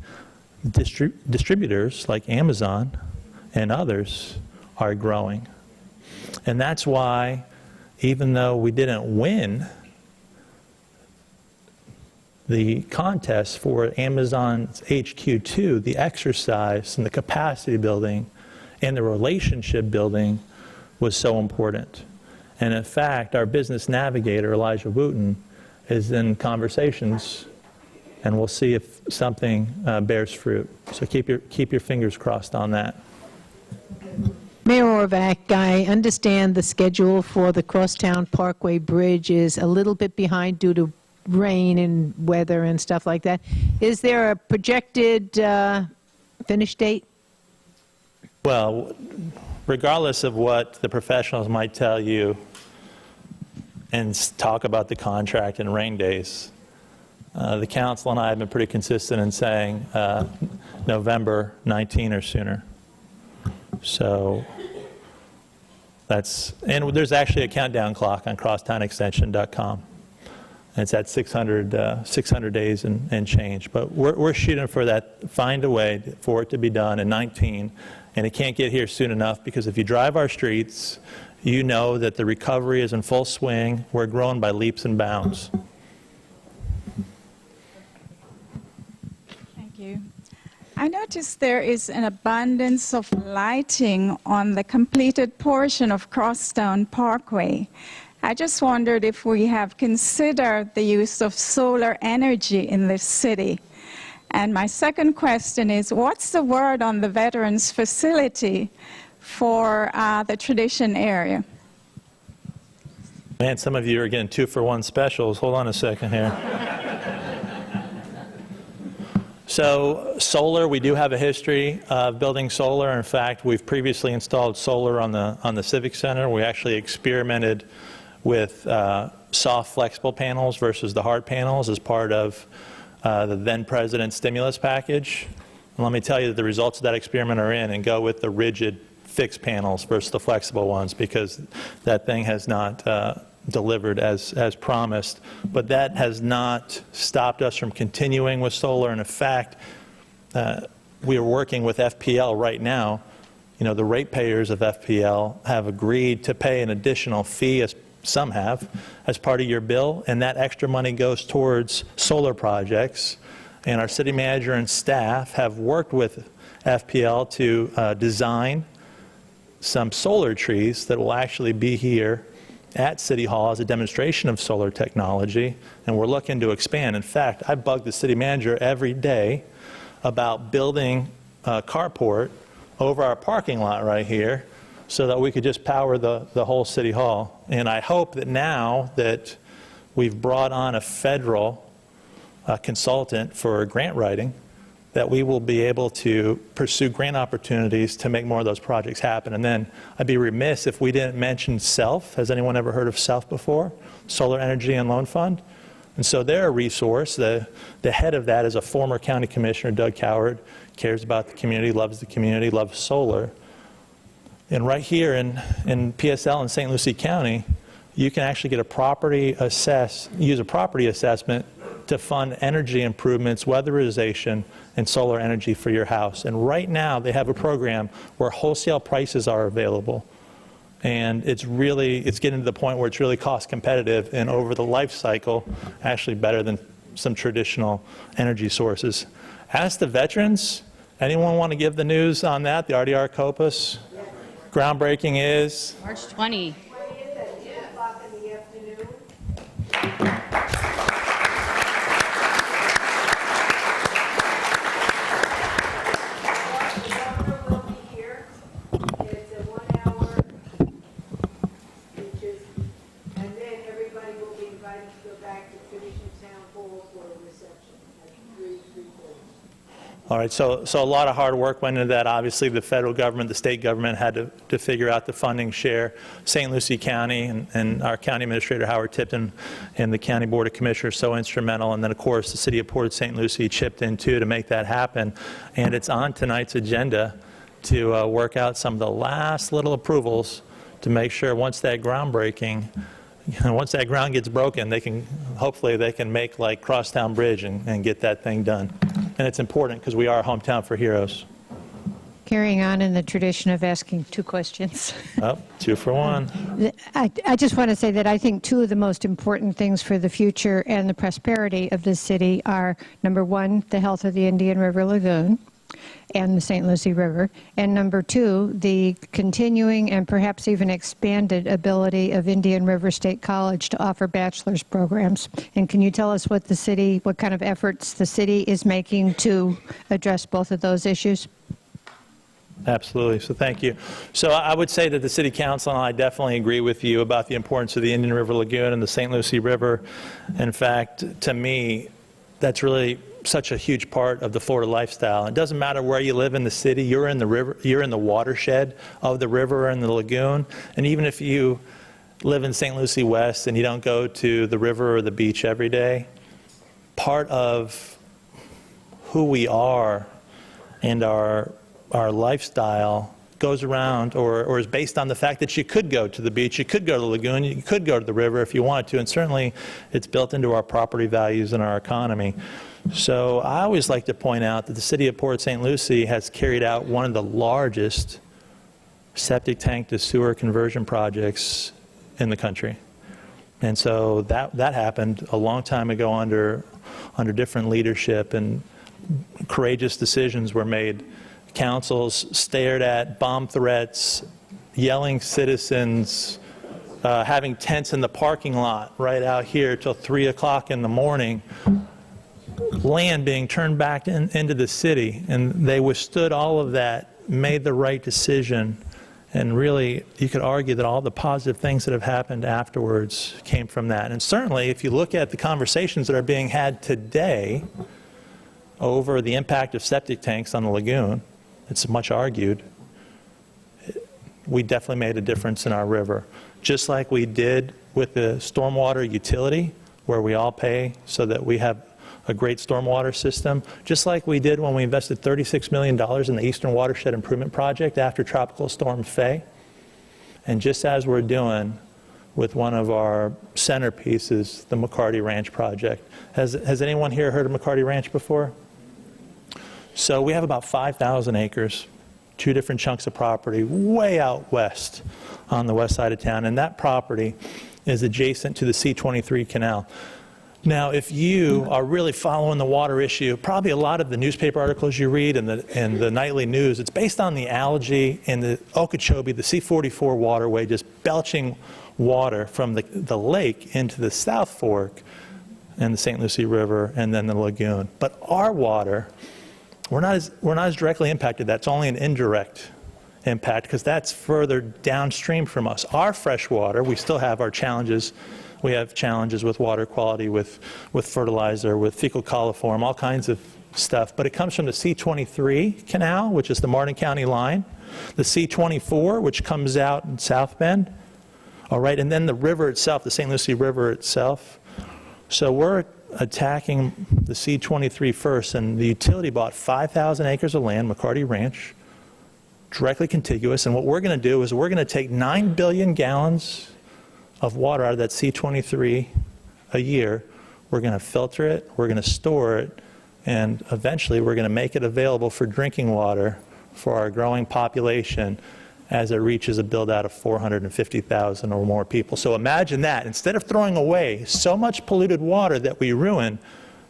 distributors like Amazon and others are growing. And that's why, even though we didn't win the contest for Amazon's HQ2, the exercise and the capacity building and the relationship building was so important. And in fact, our business navigator, Elijah Wooten, is in conversations, and we'll see if something bears fruit. So keep your fingers crossed on that. Mayor Orvac, I understand the schedule for the Crosstown Parkway Bridge is a little bit behind due to rain and weather and stuff like that. Is there a projected finish date? Well, regardless of what the professionals might tell you and talk about the contract and rain days, the council and I have been pretty consistent in saying November 19 or sooner. So and there's actually a countdown clock on crosstownextension.com. It's at 600 days and change. But we're shooting for that, find a way for it to be done in 19. And it can't get here soon enough, because if you drive our streets, you know that the recovery is in full swing. We're growing by leaps and bounds. Thank you. I noticed there is an abundance of lighting on the completed portion of Crosstown Parkway. I just wondered if we have considered the use of solar energy in this city. And my second question is, what's the word on the Veterans Facility for the Tradition area? Man, some of you are getting 2-for-1 specials. Hold on a second here. So solar, we do have a history of building solar. In fact, we've previously installed solar on the Civic Center. We actually experimented with soft flexible panels versus the hard panels as part of the then president's stimulus package. And let me tell you that the results of that experiment are in, and go with the rigid fixed panels versus the flexible ones, because that thing has not delivered as promised. But that has not stopped us from continuing with solar. And in fact, we are working with FPL right now. You know, the ratepayers of FPL have agreed to pay an additional fee, as some have, as part of your bill, and that extra money goes towards solar projects. And our city manager and staff have worked with FPL to design some solar trees that will actually be here at City Hall as a demonstration of solar technology, and we're looking to expand. In fact, I bug the city manager every day about building a carport over our parking lot right here so that we could just power the whole City Hall. And I hope that now that we've brought on a federal consultant for grant writing, that we will be able to pursue grant opportunities to make more of those projects happen. And then I'd be remiss if we didn't mention SELF. Has anyone ever heard of SELF before? Solar Energy and Loan Fund. And so they're a resource. The head of that is a former county commissioner, Doug Coward, cares about the community, loves solar. And right here in PSL in St. Lucie County, you can actually get use a property assessment to fund energy improvements, weatherization, and solar energy for your house. And right now, they have a program where wholesale prices are available. And it's getting to the point where it's really cost competitive, and over the life cycle, actually better than some traditional energy sources. Ask the veterans. Anyone want to give the news on that? The RDR Copus? Groundbreaking is? March 20. All right, so a lot of hard work went into that. Obviously, the federal government, the state government had to figure out the funding share. St. Lucie County and our county administrator, Howard Tipton, and the County Board of Commissioners so instrumental. And then, of course, the city of Port St. Lucie chipped in, too, to make that happen. And it's on tonight's agenda to work out some of the last little approvals to make sure once that groundbreaking, once that ground gets broken, hopefully they can make like Crosstown Bridge and get that thing done. And it's important because we are a hometown for heroes. Carrying on in the tradition of asking two questions. Oh, 2 for 1. I just want to say that I think two of the most important things for the future and the prosperity of this city are, number one, the health of the Indian River Lagoon and the St. Lucie River, and number two, the continuing and perhaps even expanded ability of Indian River State College to offer bachelor's programs. And can you tell us what kind of efforts the city is making to address both of those issues? Absolutely. So thank you. So I would say that the City Council and I definitely agree with you about the importance of the Indian River Lagoon and the St. Lucie River. In fact, to me, that's really such a huge part of the Florida lifestyle. It doesn't matter where you live in the city, you're in the river, you're in the watershed of the river and the lagoon. And even if you live in St. Lucie West and you don't go to the river or the beach every day, part of who we are and our lifestyle goes around or is based on the fact that you could go to the beach, you could go to the lagoon, you could go to the river if you wanted to, and certainly it's built into our property values and our economy. So I always like to point out that the city of Port St. Lucie has carried out one of the largest septic tank to sewer conversion projects in the country. And so that happened a long time ago under different leadership, and courageous decisions were made. Councils stared at bomb threats, yelling citizens, having tents in the parking lot right out here till 3 o'clock in the morning, land being turned back into the city. And they withstood all of that, made the right decision, and really you could argue that all the positive things that have happened afterwards came from that. And certainly if you look at the conversations that are being had today over the impact of septic tanks on the lagoon, it's much argued. we definitely made a difference in our river. Just like we did with the stormwater utility, where we all pay so that we have a great stormwater system, just like we did when we invested $36 million in the Eastern Watershed Improvement Project after Tropical Storm Faye, and just as we're doing with one of our centerpieces, the McCarty Ranch project. Has anyone here heard of McCarty Ranch before? So we have about 5,000 acres, 2 different chunks of property way out west on the west side of town, and that property is adjacent to the C-23 canal. Now, if you are really following the water issue, probably a lot of the newspaper articles you read and the nightly news, it's based on the algae in the Okeechobee, the C-44 waterway, just belching water from the lake into the South Fork and the St. Lucie River and then the lagoon. But our water, we're not as directly impacted. That's only an indirect impact because that's further downstream from us. Our fresh water, we still have our challenges. We have challenges with water quality, with fertilizer, with fecal coliform, all kinds of stuff. But it comes from the C-23 canal, which is the Martin County line, the C-24, which comes out in South Bend, all right, and then the river itself, the St. Lucie River itself. So we're attacking the C-23 first, and the utility bought 5,000 acres of land, McCarty Ranch, directly contiguous, and what we're going to do is we're going to take 9 billion gallons of water out of that C-23 a year. We're going to filter it, we're going to store it, and eventually we're going to make it available for drinking water for our growing population as it reaches a build-out of 450,000 or more people. So imagine that. Instead of throwing away so much polluted water that we ruin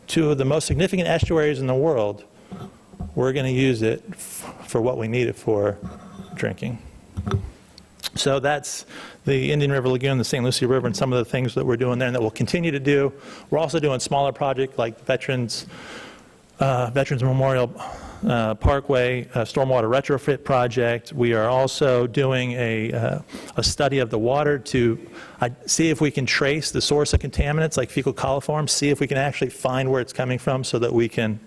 2 of the most significant estuaries in the world, we're going to use it for what we need it for, drinking. So that's the Indian River Lagoon, the St. Lucie River, and some of the things that we're doing there and that we'll continue to do. We're also doing smaller projects like Veterans Memorial Parkway stormwater retrofit project. We are also doing a study of the water to see if we can trace the source of contaminants like fecal coliform, see if we can actually find where it's coming from so that we can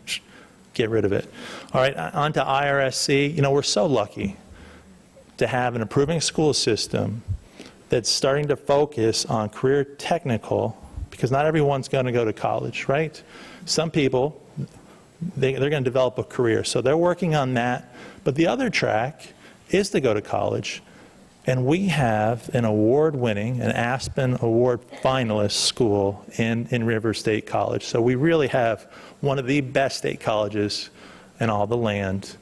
get rid of it. All right, on to IRSC. You know, we're so lucky to have an improving school system that's starting to focus on career technical, because not everyone's going to go to college, right? Some people, they're going to develop a career, so they're working on that. But the other track is to go to college, and we have an award-winning, an Aspen Award finalist school in River State College. So we really have one of the best state colleges in all the land,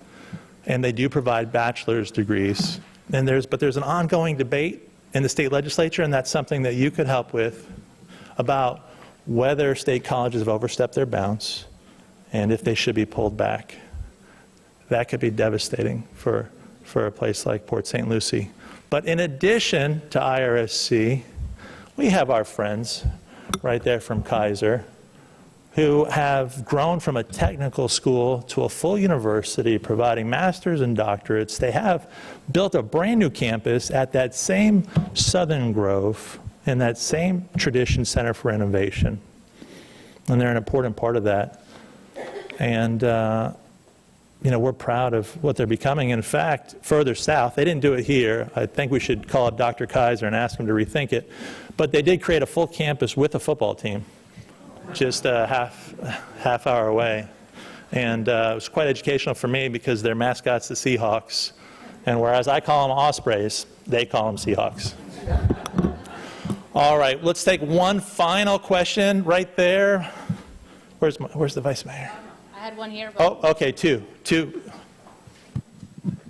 and they do provide bachelor's degrees. And there's an ongoing debate in the state legislature, and that's something that you could help with, about whether state colleges have overstepped their bounds and if they should be pulled back. That could be devastating for a place like Port St. Lucie. But in addition to IRSC, we have our friends right there from Kaiser who have grown from a technical school to a full university providing masters and doctorates. They have built a brand new campus at that same Southern Grove in that same Tradition Center for Innovation. And they're an important part of that. And you know, we're proud of what they're becoming. In fact, further south, they didn't do it here. I think we should call up Dr. Kaiser and ask him to rethink it. But they did create a full campus with a football team, just a half hour away. And it was quite educational for me because their mascot's the Seahawks. And whereas I call them Ospreys, they call them Seahawks. All right, let's take one final question right there. Where's the Vice Mayor? I had one here. Oh, okay, two.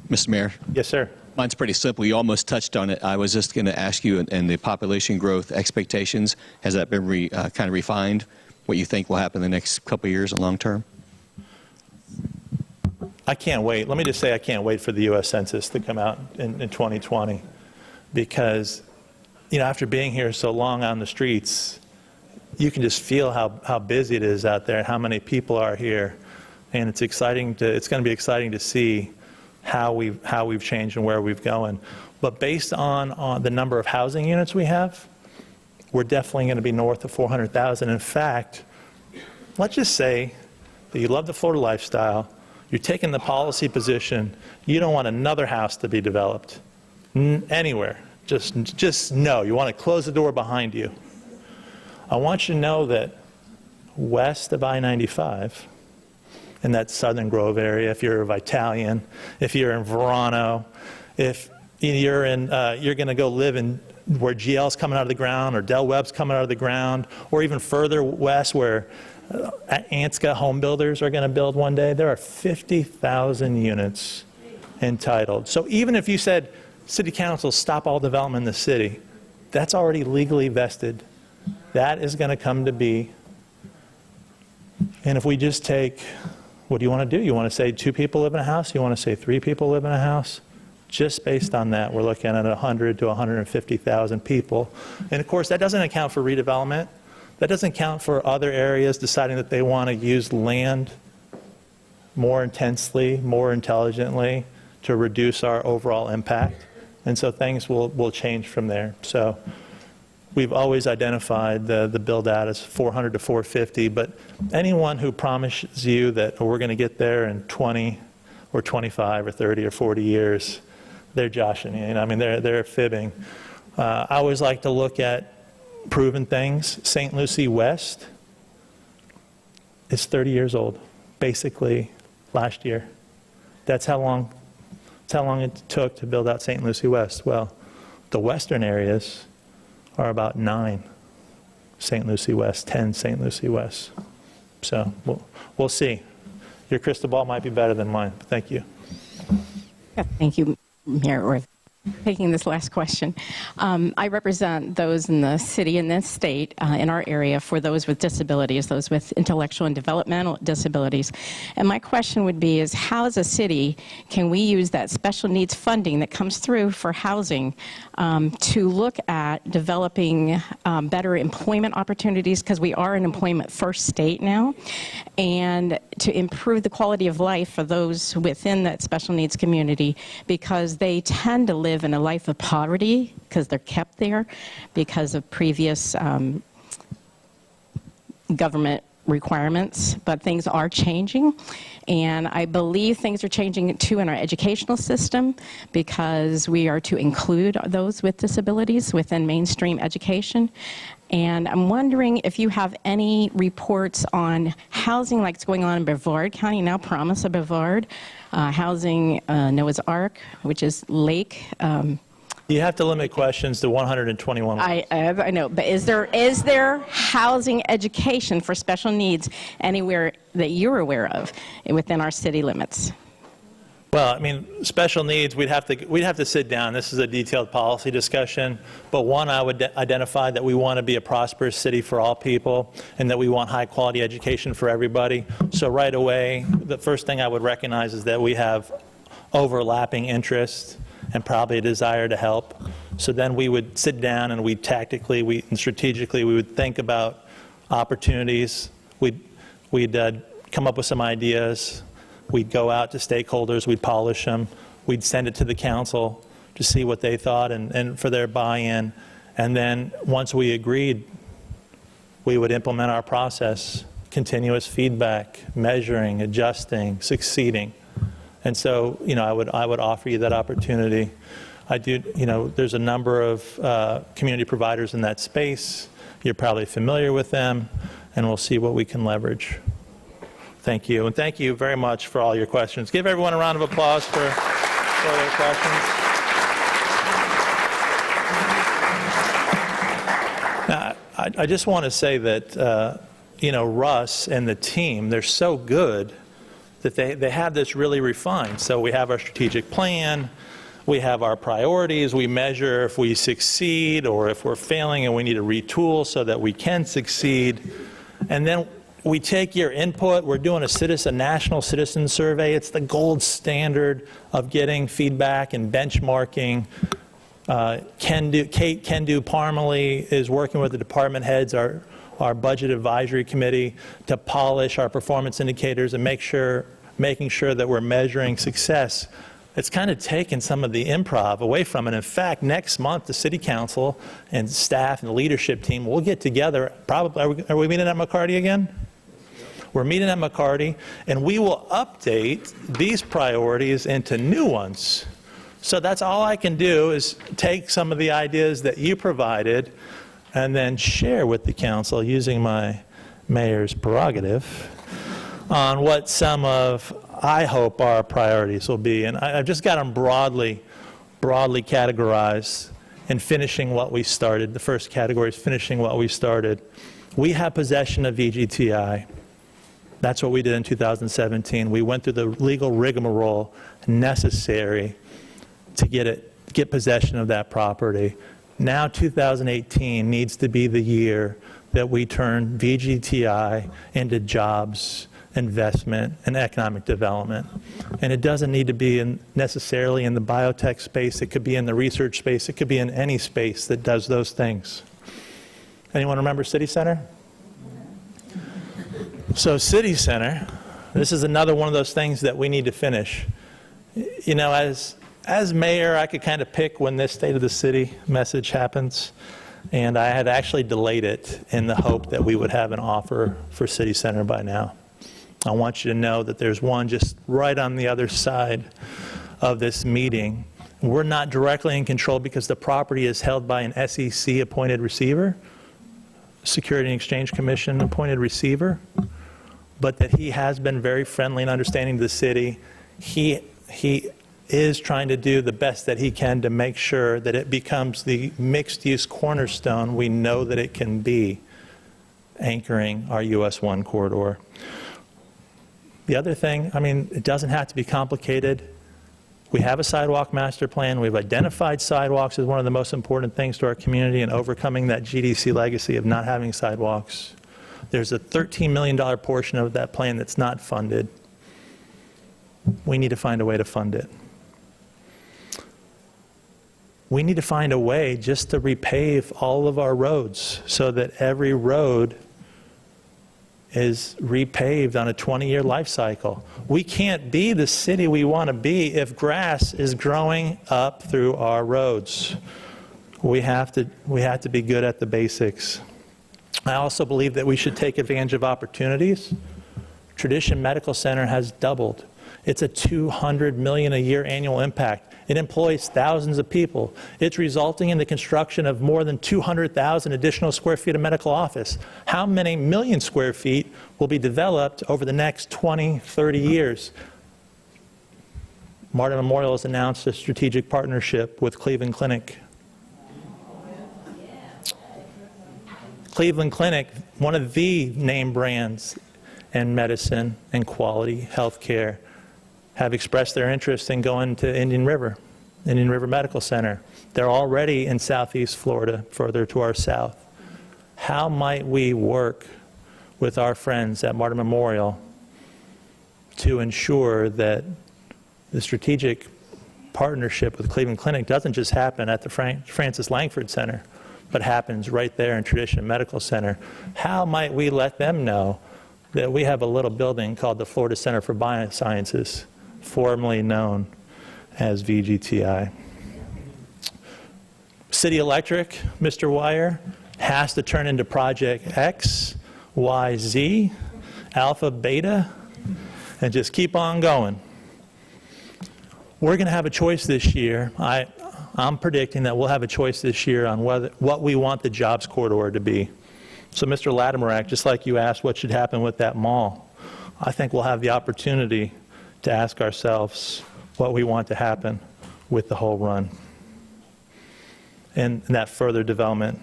Mr. Mayor? Yes, sir. Mine's pretty simple. You almost touched on it. I was just going to ask you, and the population growth expectations, has that been kind of refined? What you think will happen in the next couple of years and long term? I can't wait. Let me just say I can't wait for the U.S. Census to come out in 2020, because, you know, after being here so long on the streets, you can just feel how busy it is out there and how many people are here. And it's going to be exciting to see how we've changed and where we've going. But based on the number of housing units we have, we're definitely going to be north of 400,000. In fact, let's just say that you love the Florida lifestyle, you're taking the policy position, you don't want another house to be developed. anywhere, just know. You want to close the door behind you. I want you to know that west of I-95, in that Southern Grove area, if you're a Vitalian, if you're in Verano, if you're going to go live in where GL's coming out of the ground or Del Webb's coming out of the ground, or even further west where Ansca Home Builders are going to build one day, there are 50,000 units entitled. So even if you said, City Council, stop all development in the city, that's already legally vested. That is going to come to be. And if we just take, what do you want to do? You want to say 2 people live in a house? You want to say 3 people live in a house? Just based on that, we're looking at 100 to 150,000 people. And of course, that doesn't account for redevelopment. That doesn't count for other areas deciding that they want to use land more intensely, more intelligently to reduce our overall impact. And so things will change from there. So we've always identified the build out as 400 to 450, but anyone who promises you that we're going to get there in 20 or 25 or 30 or 40 years, they're joshing you. I mean, they're fibbing. I always like to look at proven things. St. Lucie West is 30 years old, basically last year. That's how long it took to build out St. Lucie West. Well, the western areas are about 9 St. Lucie West, 10 St. Lucie West. So we'll see. Your crystal ball might be better than mine. Thank you. Thank you, Mayor Orvak. Taking this last question. I represent those in the city and the state in our area for those with disabilities, those with intellectual and developmental disabilities. And my question would be is how as a city can we use that special needs funding that comes through for housing to look at developing better employment opportunities, because we are an employment first state now, and to improve the quality of life for those within that special needs community, because they tend to live in a life of poverty because they're kept there because of previous government requirements, but things are changing, and I believe things are changing too in our educational system, because we are to include those with disabilities within mainstream education. And I'm wondering if you have any reports on housing like it's going on in Brevard County, now Promise of Brevard, housing Noah's Ark, which is Lake. You have to limit questions to 121. I know, but is there housing education for special needs anywhere that you're aware of within our city limits? Well, I mean, special needs, we'd have to sit down. This is a detailed policy discussion. But one, I would identify that we want to be a prosperous city for all people, and that we want high quality education for everybody. So right away, the first thing I would recognize is that we have overlapping interests and probably a desire to help. So then we would sit down and we tactically and strategically, we would think about opportunities. We'd come up with some ideas. We'd go out to stakeholders, we'd polish them, we'd send it to the council to see what they thought and for their buy-in. And then once we agreed, we would implement our process, continuous feedback, measuring, adjusting, succeeding. And so, I would offer you that opportunity. There's a number of community providers in that space. You're probably familiar with them, and we'll see what we can leverage. Thank you, and thank you very much for all your questions. Give everyone a round of applause for their questions. Now, I just want to say that, Russ and the team, they're so good that they have this really refined. So we have our strategic plan, we have our priorities, we measure if we succeed or if we're failing and we need to retool so that we can succeed. And then we take your input. We're doing a national citizen survey. It's the gold standard of getting feedback and benchmarking. Kate Kendu Parmalee is working with the department heads, our budget advisory committee, to polish our performance indicators and making sure that we're measuring success. It's kind of taken some of the improv away from it. In fact, next month, the city council and staff and the leadership team will get together. Probably, are we meeting at McCarty again? We're meeting at McCarty, and we will update these priorities into new ones So that's all I can do is take some of the ideas that you provided and then share with the council using my mayor's prerogative on what some of, I hope, our priorities will be. And I've just got them broadly categorized in finishing what we started. The first category is finishing what we started. We have possession of VGTI. That's what we did in 2017. We went through the legal rigmarole necessary to get possession of that property. Now 2018 needs to be the year that we turn VGTI into jobs, investment, and economic development. And it doesn't need to be necessarily in the biotech space. It could be in the research space. It could be in any space that does those things. Anyone remember City Center? So City Center, this is another one of those things that we need to finish. You know, as mayor, I could kind of pick when this State of the City message happens, and I had actually delayed it in the hope that we would have an offer for City Center by now. I want you to know that there's one just right on the other side of this meeting. We're not directly in control because the property is held by an SEC-appointed receiver, Security and Exchange Commission appointed receiver, but that he has been very friendly and understanding to the city. He is trying to do the best that he can to make sure that it becomes the mixed-use cornerstone we know that it can be, anchoring our US 1 corridor. The other thing, I mean, it doesn't have to be complicated. We have a sidewalk master plan. We've identified sidewalks as one of the most important things to our community in overcoming that GDC legacy of not having sidewalks. There's a $13 million portion of that plan that's not funded. We need to find a way to fund it. We need to find a way just to repave all of our roads so that every road is repaved on a 20-year life cycle. We can't be the city we want to be if grass is growing up through our roads. We have to be good at the basics. I also believe that we should take advantage of opportunities. Tradition Medical Center has doubled. It's a $200 million a year annual impact. It employs thousands of people. It's resulting in the construction of more than 200,000 additional square feet of medical office. How many million square feet will be developed over the next 20, 30 years? Martin Memorial has announced a strategic partnership with Cleveland Clinic. Cleveland Clinic, one of the name brands in medicine and quality health care, have expressed their interest in going to Indian River Medical Center. They're already in Southeast Florida, further to our south. How might we work with our friends at Martin Memorial to ensure that the strategic partnership with Cleveland Clinic doesn't just happen at the Francis Langford Center, but happens right there in Tradition Medical Center? How might we let them know that we have a little building called the Florida Center for Biosciences, formerly known as VGTI. City Electric, Mr. Wire, has to turn into Project X, Y, Z, Alpha, Beta, and just keep on going. We're going to have a choice this year. I'm predicting that we'll have a choice this year on what we want the jobs corridor to be. So Mr. Latimerak, just like you asked what should happen with that mall, I think we'll have the opportunity to ask ourselves what we want to happen with the whole run and that further development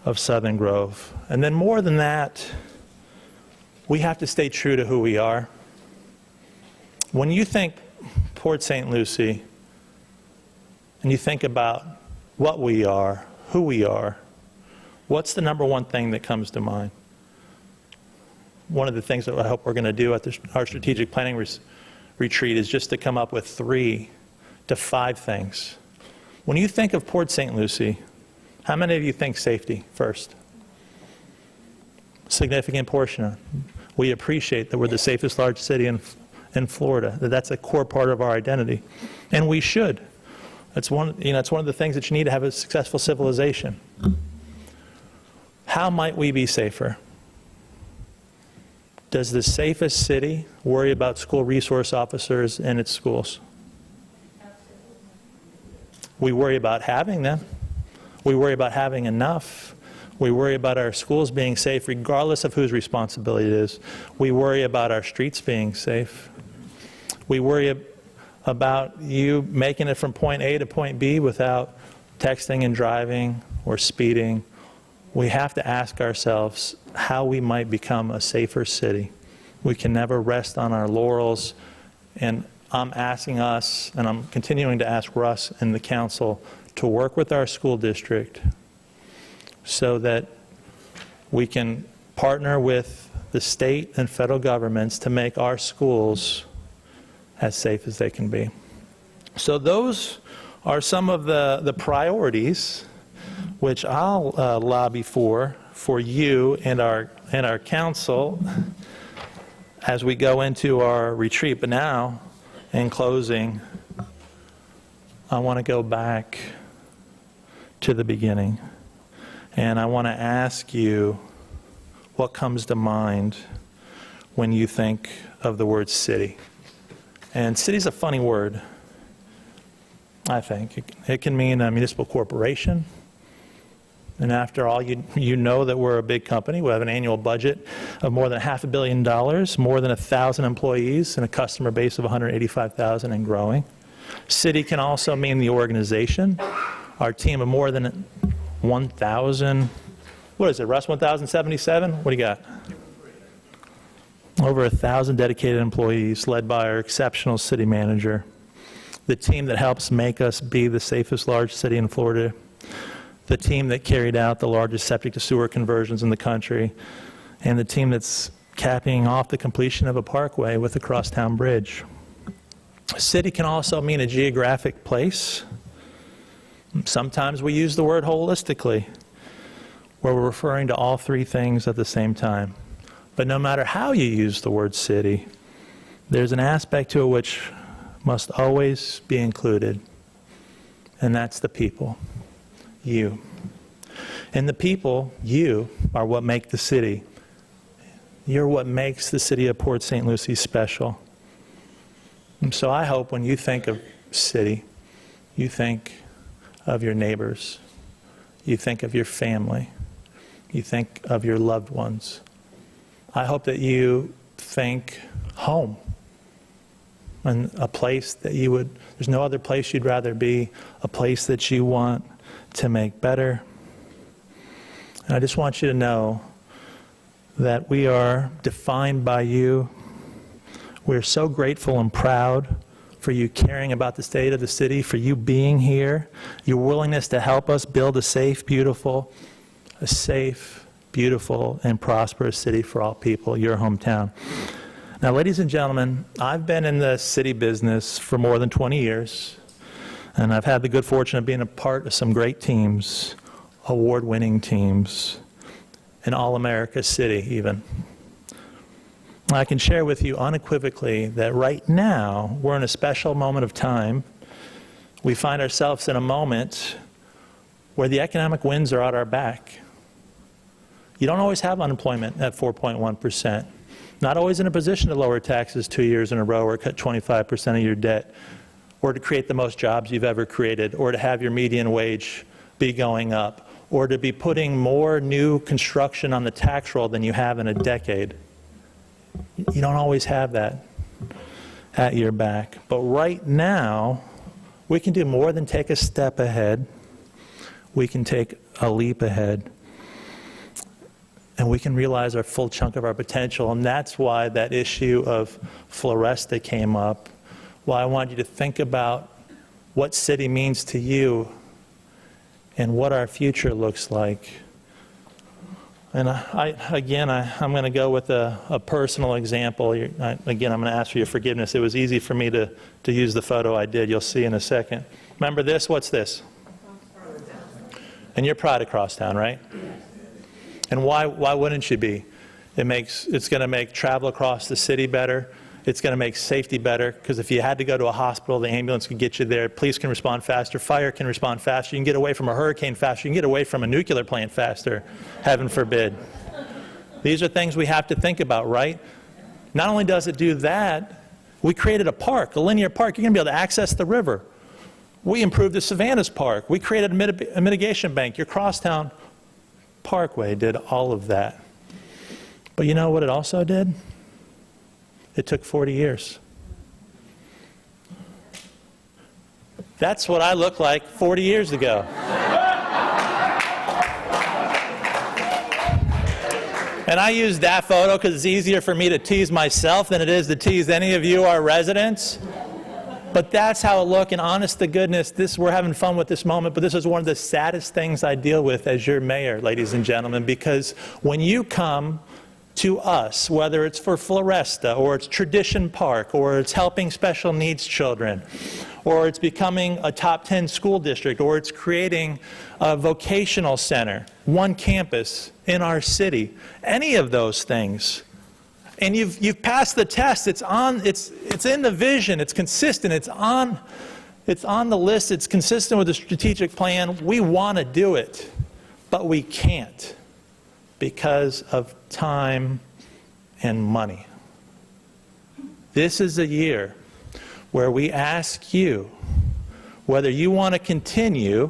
of Southern Grove. And then more than that, we have to stay true to who we are. When you think Port St. Lucie and you think about what we are, who we are, what's the number one thing that comes to mind? One of the things that I hope we're going to do at our strategic planning retreat is just to come up with 3 to 5 things. When you think of Port St. Lucie, how many of you think safety first? Significant portion. We appreciate that we're the safest large city in Florida, that's a core part of our identity. And we should. It's one of the things that you need to have a successful civilization. How might we be safer? Does the safest city worry about school resource officers in its schools? We worry about having them. We worry about having enough. We worry about our schools being safe regardless of whose responsibility it is. We worry about our streets being safe. We worry about you making it from point A to point B without texting and driving or speeding. We have to ask ourselves how we might become a safer city. We can never rest on our laurels, and I'm asking us, and I'm continuing to ask Russ and the council to work with our school district so that we can partner with the state and federal governments to make our schools as safe as they can be. So those are some of the priorities which I'll lobby for you and our council as we go into our retreat. But now, in closing, I want to go back to the beginning. And I want to ask you what comes to mind when you think of the word city. And city's a funny word, I think. It can mean a municipal corporation. And after all, you know that we're a big company. We have an annual budget of more than $500 million, more than 1,000 employees, and a customer base of 185,000 and growing. City can also mean the organization. Our team of more than 1,000, what is it, Russ, 1,077? What do you got? Over 1,000 dedicated employees led by our exceptional city manager. The team that helps make us be the safest large city in Florida. The team that carried out the largest septic to sewer conversions in the country. And the team that's capping off the completion of a parkway with the Crosstown Bridge. A city can also mean a geographic place. Sometimes we use the word holistically, where we're referring to all three things at the same time. But no matter how you use the word city, there's an aspect to it which must always be included, and that's the people, you. And the people, you, are what make the city. You're what makes the city of Port St. Lucie special. And so I hope when you think of city, you think of your neighbors, you think of your family, you think of your loved ones. I hope that you think home, and a place that you would, there's no other place you'd rather be, a place that you want to make better. And I just want you to know that we are defined by you. We're so grateful and proud for you caring about the state of the city, for you being here, your willingness to help us build a safe, beautiful, and prosperous city for all people, your hometown. Now, ladies and gentlemen, I've been in the city business for more than 20 years, and I've had the good fortune of being a part of some great teams, award-winning teams, in all-America city even. I can share with you unequivocally that right now we're in a special moment of time. We find ourselves in a moment where the economic winds are at our back. You don't always have unemployment at 4.1%. Not always in a position to lower taxes 2 years in a row or cut 25% of your debt, or to create the most jobs you've ever created, or to have your median wage be going up, or to be putting more new construction on the tax roll than you have in a decade. You don't always have that at your back. But right now, we can do more than take a step ahead. We can take a leap ahead. And we can realize our full chunk of our potential. And that's why that issue of Floresta came up. Why I want you to think about what city means to you and what our future looks like. And I'm going to go with a personal example. Again, I'm going to ask for your forgiveness. It was easy for me to use the photo I did. You'll see in a second. Remember this? What's this? And you're proud of Crosstown, right? And why wouldn't you be? It's going to make travel across the city better. It's going to make safety better, because if you had to go to a hospital, the ambulance can get you there. Police can respond faster. Fire can respond faster. You can get away from a hurricane faster. You can get away from a nuclear plant faster, heaven forbid. These are things we have to think about, right? Not only does it do that, we created a park, a linear park. You're going to be able to access the river. We improved the Savannah's Park. We created a mitigation bank. Your Crosstown Parkway did all of that. But you know what it also did? It took 40 years. That's what I looked like 40 years ago. And I use that photo because it's easier for me to tease myself than it is to tease any of you, our residents. But that's how it looked, and honest to goodness, we're having fun with this moment, but this is one of the saddest things I deal with as your mayor, ladies and gentlemen, because when you come to us, whether it's for Floresta, or it's Tradition Park, or it's helping special needs children, or it's becoming a top 10 school district, or it's creating a vocational center, one campus in our city, any of those things, and you've passed the test, it's in the vision, it's consistent, it's on the list, it's consistent with the strategic plan, we want to do it, but we can't because of time and money. This is a year where we ask you whether you want to continue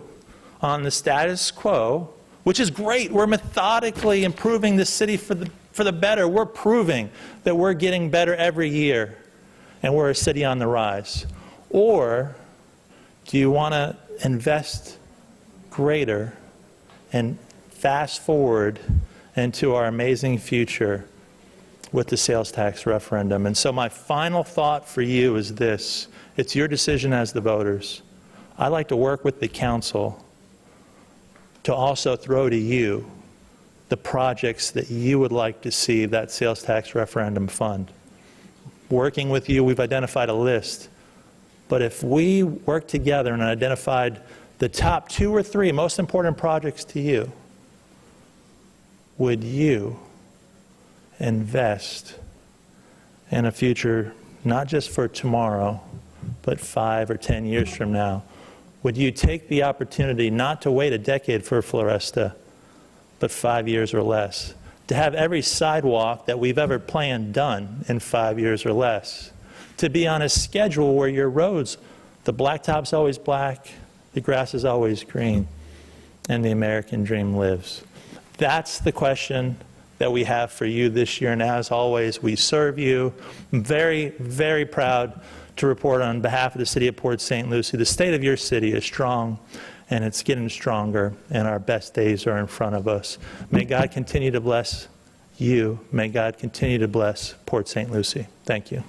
on the status quo, which is great. We're methodically improving the city for the better. We're proving that we're getting better every year and we're a city on the rise. Or do you want to invest greater and fast forward into our amazing future with the sales tax referendum? And so my final thought for you is this. It's your decision as the voters. I'd like to work with the council to also throw to you the projects that you would like to see that sales tax referendum fund. Working with you, we've identified a list. But if we work together and identified the top 2 or 3 most important projects to you, would you invest in a future not just for tomorrow, but 5 or 10 years from now? Would you take the opportunity not to wait a decade for Floresta, but 5 years or less? To have every sidewalk that we've ever planned done in 5 years or less? To be on a schedule where your roads, the blacktop's always black, the grass is always green, and the American dream lives? That's the question that we have for you this year, and as always, we serve you. I'm very, very proud to report on behalf of the city of Port St. Lucie, the state of your city is strong, and it's getting stronger, and our best days are in front of us. May God continue to bless you. May God continue to bless Port St. Lucie. Thank you.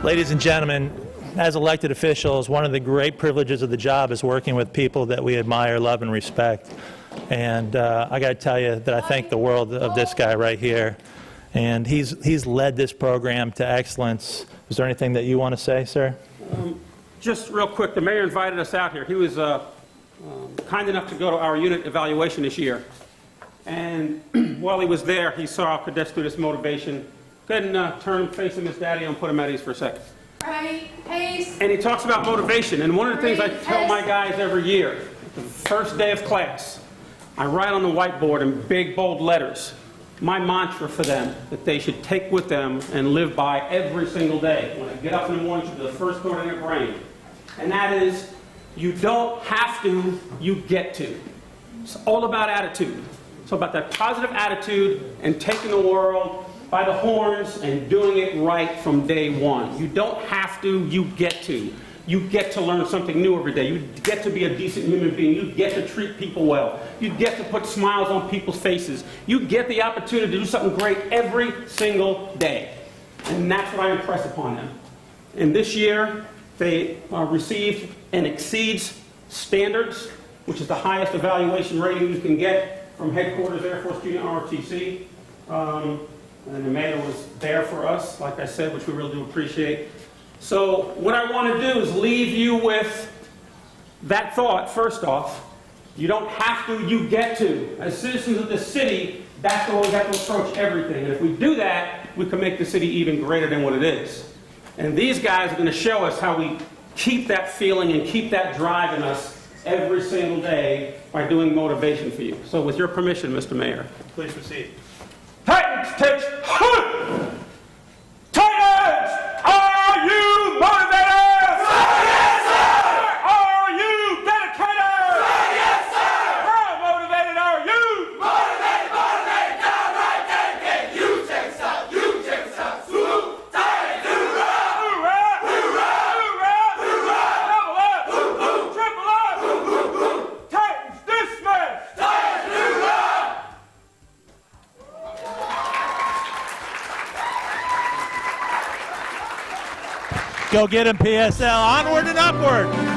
Ladies and gentlemen, as elected officials, one of the great privileges of the job is working with people that we admire, love, and respect. And I got to tell you that I thank the world of this guy right here. And he's led this program to excellence. Is there anything that you want to say, sir? Just real quick, the mayor invited us out here. He was kind enough to go to our unit evaluation this year. And while he was there, he saw Cadet Students Motivation. Go ahead and turn and face him, Miss Daddy, and put him at ease for a second. Right, pace. And he talks about motivation. And one of the things I tell my guys every year, the first day of class, I write on the whiteboard in big, bold letters, my mantra for them that they should take with them and live by every single day. When I get up in the morning, to the first thought in their brain. And that is, you don't have to, you get to. It's all about attitude. It's all about that positive attitude and taking the world by the horns and doing it right from day one. You don't have to, you get to. You get to learn something new every day. You get to be a decent human being. You get to treat people well. You get to put smiles on people's faces. You get the opportunity to do something great every single day. And that's what I impress upon them. And this year, they received and exceeds standards, which is the highest evaluation rating you can get from headquarters Air Force Junior ROTC. and the mayor was there for us, like I said, which we really do appreciate. So what I want to do is leave you with that thought, first off. You don't have to, you get to. As citizens of the city, that's the way we have to approach everything. And if we do that, we can make the city even greater than what it is. And these guys are going to show us how we keep that feeling and keep that drive in us every single day by doing motivation for you. So with your permission, Mr. Mayor, please proceed. Titans, takes, Titans, are you motivated? Yes, sir! Are you dedicated? Yes, sir! How motivated are you? Motivated, motivated, downright dedicated. You check us out, swoop, Titans, hoorah! Hoorah! Hoorah! Hoorah! Double up! Boom, boom! Triple up! Boom, boom, boom! Titans, dismissed! Titans, hoorah! Go get him, PSL. Onward and upward.